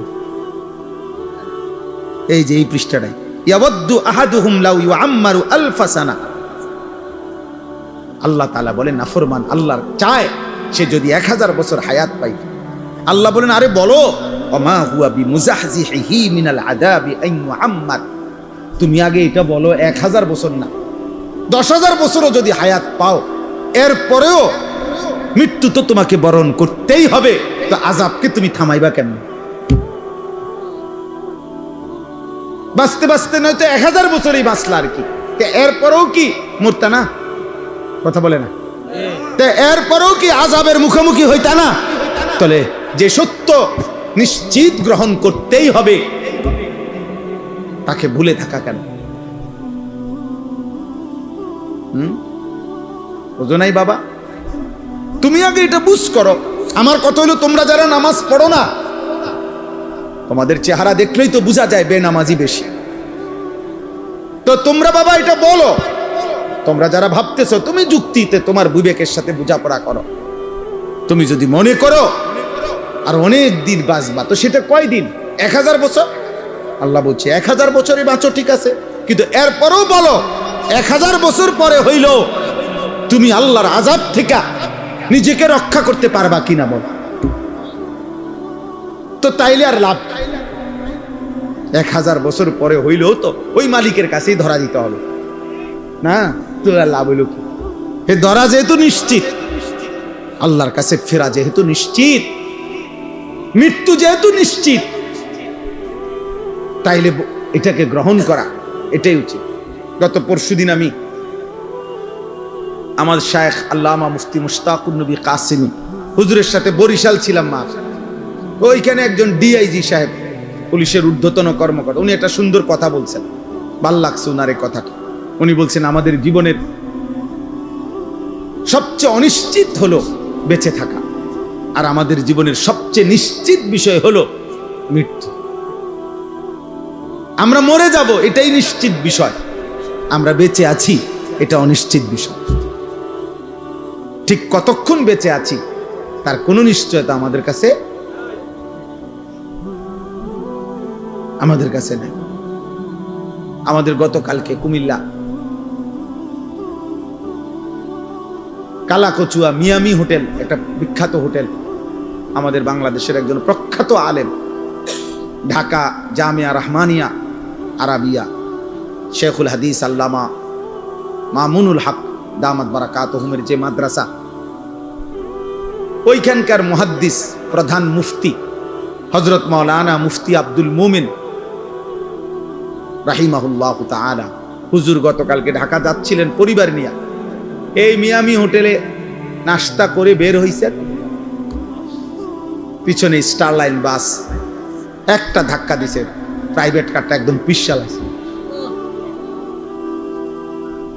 এই যে এই পৃষ্ঠাটাই, ইয়াওয়াদ্দু আহাদুহুম লাউ ইউআম্মারু আলফা সানা। আল্লাহ তাআলা বলেন নাফরমান আল্লাহর চায় সে যদি 1000 বছর হায়াত পাইত। আল্লাহ বলেন আরে বলো, ওমা হুয়া বিমুজাহজিহি মিনাল আযাবি আন ইউআম্মার, তুমি আগে এটা বলো 1000 বছর না 10,000 বছরও যদি হায়াত পাও, এরপরেও মৃত্যু তো তোমাকে বরণ করতেই হবে, তো আযাবকে তুমি থামাইবা কেন? বাঁচতে বাঁচতে নয়তো 1000 বছরই বাঁচলা আর কি, এরপরেও কি মরতা না? কথা বলে না? এরপরেও কি আযাবের মুখোমুখি হইতা না? তাহলে যে সত্য নিশ্চিত গ্রহণ করতেই হবে তাকে ভুলে থাকা কেন? বুঝো নাই বাবা? তুমি আগে এটা বুঝ করো। আমার কথা হলো, তোমরা যারা নামাজ পড়ো না, তোমাদের চেহারা দেখলেই তো বোঝা যায় বেনামাজি বেশি। তো তোমরা বাবা এটা বলো, তোমরা যারা ভাবতেছো, তুমি যুক্তিতে তোমার বিবেকের সাথে বোঝাপড়া করো। তুমি যদি মনে করো আর অনেক দিন বাঁচবা, তো সেটা কয় দিন? 1000 বছর? আল্লাহ বলছে 1000 বছরই বাঁচো, ঠিক আছে, কিন্তু এরপরেও বলো 1000 বছর পরে হইল তুমি আল্লাহর আযাব থেকে নিজেকে রক্ষা করতে পারবা কিনা বল। তো তাইলে আর লাভ, 1000 বছর পরে হইলেও তো ওই মালিকের কাছেই ধরা দিতে হবে না, তো আর লাভ হইল কি? এ ধরা যেহেতু নিশ্চিত, আল্লাহর কাছে ফেরা যেহেতু নিশ্চিত, মৃত্যু যেহেতু নিশ্চিত, তাইলে এটাকে গ্রহণ করা এটাই উচিত। গত পরশুদিন আমি আমার শায়েখ আল্লামা মুফতি মুশতাকুর নবী কাসিমি হুজুরের সাথে বরিশাল ছিলাম মা, ওইখানে একজন ডিআইজি সাহেব, পুলিশের ঊর্ধ্বতন কর্মকর্তা, উনি একটা সুন্দর কথা বলছেন, ভাল লাগছে ওনার এই কথাটা। উনি বলছেন আমাদের জীবনের সবচেয়ে অনিশ্চিত হলো বেঁচে থাকা, আর আমাদের জীবনের সবচেয়ে নিশ্চিত বিষয় হলো মৃত্যু। আমরা মরে যাব এটাই নিশ্চিত বিষয়, আমরা বেঁচে আছি এটা অনিশ্চিত বিষয়। ঠিক কতক্ষণ বেঁচে আছি তার কোনো নিশ্চয়তা আমাদের কাছে নেই। আমাদের গতকালকে কুমিল্লা কালাকচুয়া মিয়ামি হোটেল, একটা বিখ্যাত হোটেল, আমাদের বাংলাদেশের একজন প্রখ্যাত আলেম, ঢাকা জামিয়া রহমানিয়া আরাবিয়া শেখুল হাদিস আল্লামা মামুনুল হক দামাত বারাকাতুহুমের যে মাদ্রাসা, ওইখানকার মুহাদ্দিস প্রধান মুফতি হযরত মাওলানা মুফতি আব্দুল মুমিন রাহিমাহুল্লাহ তাআলা, হুজুর গতকালকে ঢাকা যাচ্ছিলেন পরিবার নিয়ে, এই মিয়ামি হোটেলে নাস্তা করে বের হইছেন, পিছনে স্টারলাইন বাস একটা ধাক্কা দিছে, প্রাইভেট কারটা একদম পিছাল আছে।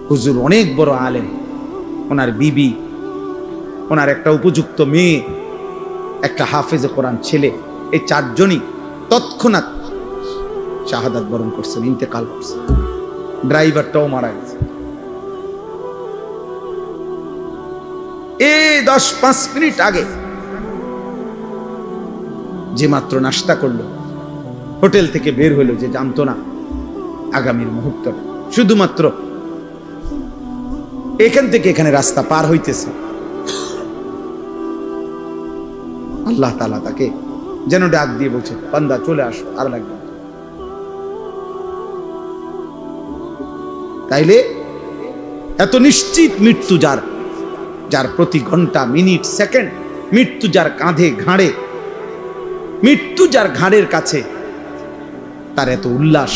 হুজুর অনেক বড় আলেম, ওনার বিবি, ওনার একটা উপযুক্ত মেয়ে, একটা হাফেজে কোরআন ছেলে, এই চারজনই তৎক্ষণাৎ শাহাদাত বরণ করছেন, ইন্তেকাল করছেন। ড্রাইভারটাও মারা গেছে। এই 10-5 মিনিট আগে যে মাত্র নাস্তা করলো, হোটেল থেকে বের হলো, যে জানতো না আগামীর মুহূর্ত শুধুমাত্র এখান থেকে এখানে রাস্তা পার হইতেছে, আল্লাহ তাআলা তাকে যেন ডাক দিয়ে বলছে, বান্দা চলে আসো, আর লাগবে। তাইলে এত নিশ্চিত মৃত্যু যার, যার প্রতি ঘন্টা মিনিট সেকেন্ড মৃত্যু যার কাঁধে ঘাড়ে, মৃত্যু যার ঘাড়ের কাছে, তার এত উল্লাস,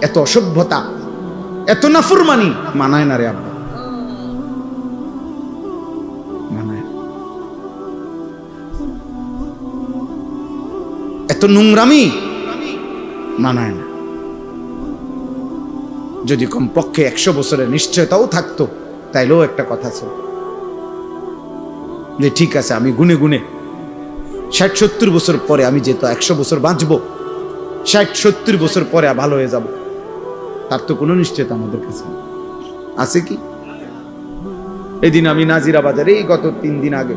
এত অসভ্যতা, এত নাফরমানি মানায় না রে আব্বা, মানায়। এত নোংরামি মানায় না। যদি কমপক্ষে 100 বছরের নিশ্চয়তাও থাকতো, তাইলেও একটা কথা ছিল যে ঠিক আছে, আমি গুনে গুনে 60-70 বছর পরে আমি যেহেতু 100 বছর বাঁচবো, 60-70 বছর পরে ভালো হয়ে যাব, তার তো কোনো নিশ্চয়তা আমাদের কাছে আছে কি? এদিন আমি নাজিরা বাজারে, এই গত 3 দিন আগে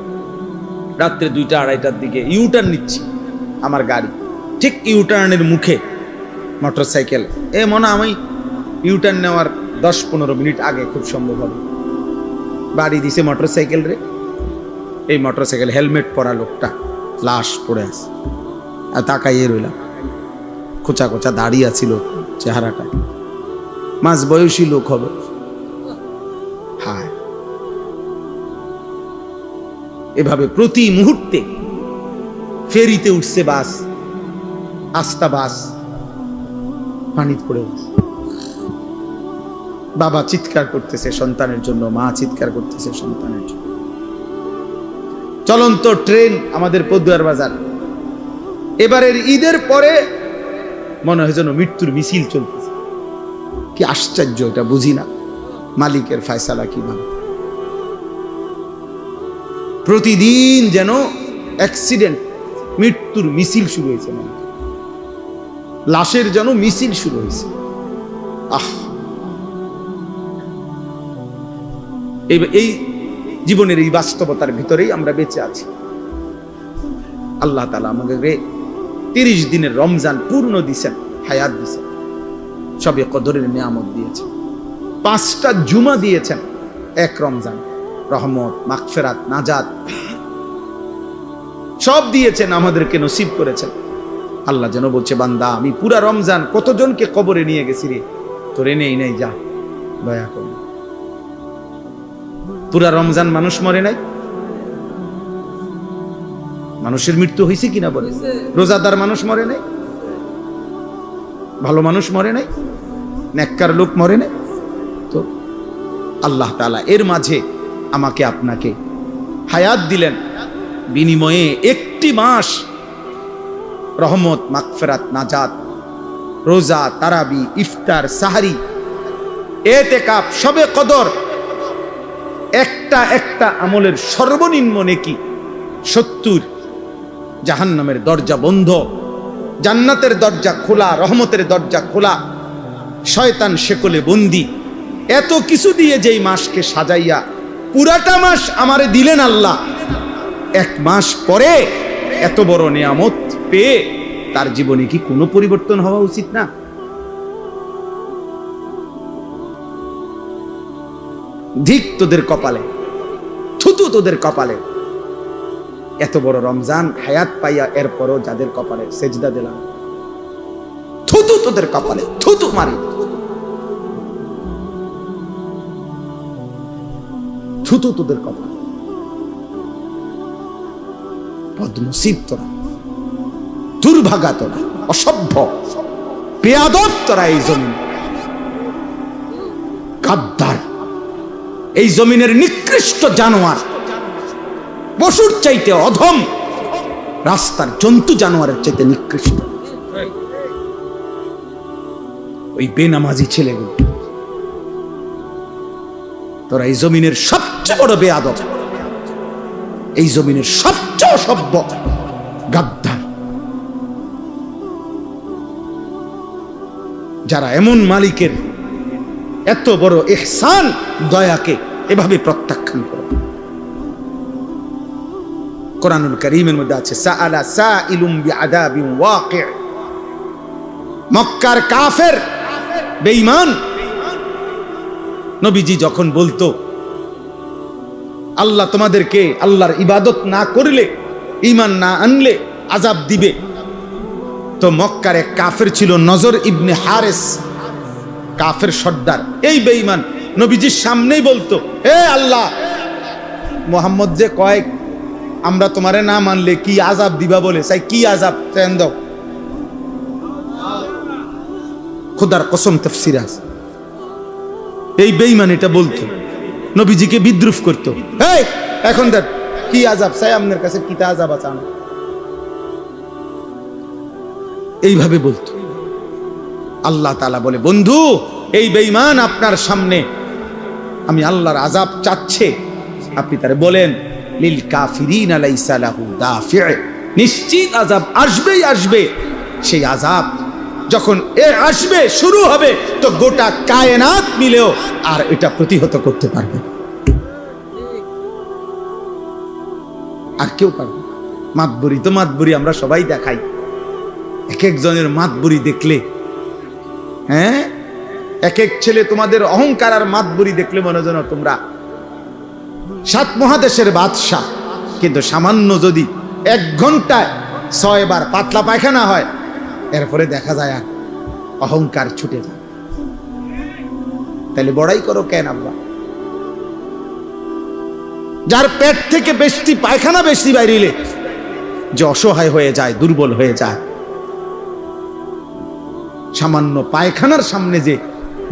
রাত্রে 2টা-2:30টার দিকে ইউটার্ন নিচ্ছি, আমার গাড়ি ঠিক ইউটার্নের মুখে মোটরসাইকেল, মনে আমি ইউটার্ন নেওয়ার 10-15 মিনিট আগে খুব সম্ভব হবে বাড়ি দিছে মোটরসাইকেল রে। এই মোটরসাইকেল হেলমেট পরা লোকটা লাশ পড়ে আছে, আর তাকাইয়ে রইলাম, খোঁচা খোঁচা দাঁড়িয়ে ছিল চেহারাটা, মাঝ বয়সী লোক হবে। হায়, এভাবে প্রতি মুহূর্তে ফেরিতে উঠছে বাস, আস্তা বাস পানিতে পড়ে গেছে। বাবা চিৎকার করতেছে সন্তানের জন্য, মা চিৎকার করতেছে সন্তানের জন্য। চলন্ত ট্রেন আমাদের পদ্মার বাজার, এবারের ঈদের পরে মনে হয় যেন মৃত্যুর মিছিল চলতেছে। কি আশ্চর্য, এটা বুঝি না মালিকের ফয়সালা কিভাবে। প্রতিদিন যেন অ্যাক্সিডেন্ট, মৃত্যুর মিছিল শুরু হয়েছে, লাশের যেন মিছিল শুরু হয়েছে। এই জীবনের এই বাস্তবতার ভিতরেই আমরা বেঁচে আছি। আল্লাহ তাআলা আমাদের 30 দিনের রমজান পূর্ণ দিয়েছেন, হায়াত দিয়েছেন, সবে কদরের নিয়ামত দিয়েছেন, 5টা জুমা দিয়েছেন, 1 রমজান, রহমত, মাগফিরাত, নাজাত সব দিয়েছেন, আমাদেরকে নসিব করেছেন। আল্লাহ যেন বলছে, বান্দা আমি পুরা রমজান কতজনকে কবরে নিয়ে গেছি রে, তোরে নেই নাই, যা দয়া করে। পুরা রমজান মানুষ মরে নাই, মানুষের মৃত্যু হয়েছে কিনা বলে? রোজাদার মানুষ মরে নাই, ভালো মানুষ মরে নাই, নেককার লোক মরে নাই। তো আল্লাহ তাআলা এর মাঝে আমাকে আপনাকে হায়াত দিলেন, বিনিময়ে একটি মাস রহমত, মাগফিরাত, নাজাত, রোজা, তারাবি, ইফতার, সাহারি, এতেকাফ, শবে কদর, একটা একটা আমলের সর্বনিম্ন নেকি 70। জাহান্নামের দরজা বন্ধ, জান্নাতের দরজা খোলা, রহমতের দরজা খোলা, শয়তান শেকলে বন্দি। এত কিছু দিয়ে যেই মাসকে সাজাইয়া পুরাটা মাস আমারে দিলেন আল্লাহ, এক মাস পরে এত বড় নিয়ামত পেয়ে তার জীবনে কি কোনো পরিবর্তন হওয়া উচিত না? ধিক তোদের কপালে, থুতু তোদের কপালে। এত বড় রমজান হায়াত পাইয়া এরপরও যাদের কপালে সেজদা দিলাম, থুতু তোদের কপালে, থুতু মারি, থুতু তোদের কপালে। বদনসিব তোরা, দুর্ভাগা তোরা, অসভ্য বেয়াদব তোরা, এই জমিন গাদ্দার, এই জমিনের নিকৃষ্ট জানোয়ার, পশুর চাইতে অধম, রাস্তার জন্তু জানোয়ারের চাইতে নিকৃষ্ট ওই বেনামাজি ছেলেগুলো। তোরা এই জমিনের সবচেয়ে বড় বেয়াদব, এই জমিনের সবচেয়ে অসভ্য গাদ্দার, যারা এমন মালিকের এত বড় ইহসান, দয়াকে এভাবে প্রত্যাখ্যান করে। কোরআনুল কারীমের মধ্যে আছে সাআলা সাইলুম বিআযাবিন ওয়াকি'। মক্কার কাফের বেঈমান নবীজি যখন বলতো আল্লাহ তোমাদেরকে আল্লাহর ইবাদত না করলে, ঈমান না আনলে আযাব দিবে, তো মক্কার এক কাফের ছিল নজর ইবনে হারেস, কাফের সর্দার। এই বেঈমান নবীজির সামনেই বলতো, হে আল্লাহ, মুহাম্মদ যে কয় আমরা তোমারে না মানলে কি আযাব দিবা বলে, চাই কি আযাব চান দাও। খোদার কসম তাফসীর আছে। এই বেঈমান এটা বলতো, নবীজিকে বিদ্রুপ করতো। এই এখন দেখ কি আযাব চাই আপনার কাছে, কি তা আযাব আছে এইভাবে বলতো। আল্লাহ তাআলা বলে, বন্ধু এই বেঈমান আপনার সামনে আমি আল্লাহর আযাব চাচ্ছে, আপনি তারে বলেন লিল কাফিরিনা লাইসা লাহু দাফি', নিশ্চিত আযাব আসবেই আসবে। সেই আযাব যখন আসবে, শুরু হবে, তো গোটা কায়নাত মিলেও আর এটা প্রতিহত করতে পারবে আর কেউ পারবে। মাতবুরি তো মাতবুরি আমরা সবাই দেখাই, এক একজনের মাতবুরি দেখলে, হ্যাঁ, এক এক ছেলে তোমাদের অহংকার আর মাতবুরি দেখলে মনে যেন তোমরা 7 মহাদেশের বাদশাহ। কিন্তু সামান্য যদি 1 ঘন্টায় 6 বার পাতলা পায়খানা হয়, এরপরে দেখা যায় আর অহংকার ছুটে যায়। তাহলে বড়াই করো কেন আব্বা? যার পেট থেকে বেশি পায়খানা বেশি বাইরিলে যে অসহায় হয়ে যায়, দুর্বল হয়ে যায়, সামান্য পায়খানার সামনে যে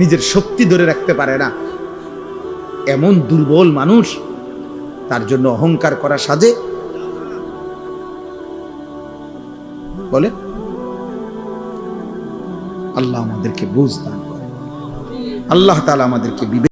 নিজের শক্তি ধরে রাখতে পারে না, এমন দুর্বল মানুষ, তার জন্য অহংকার করা সাজে? বলে আল্লাহ আমাদেরকে বুঝ দান করে, আল্লাহ তাআলা আমাদেরকে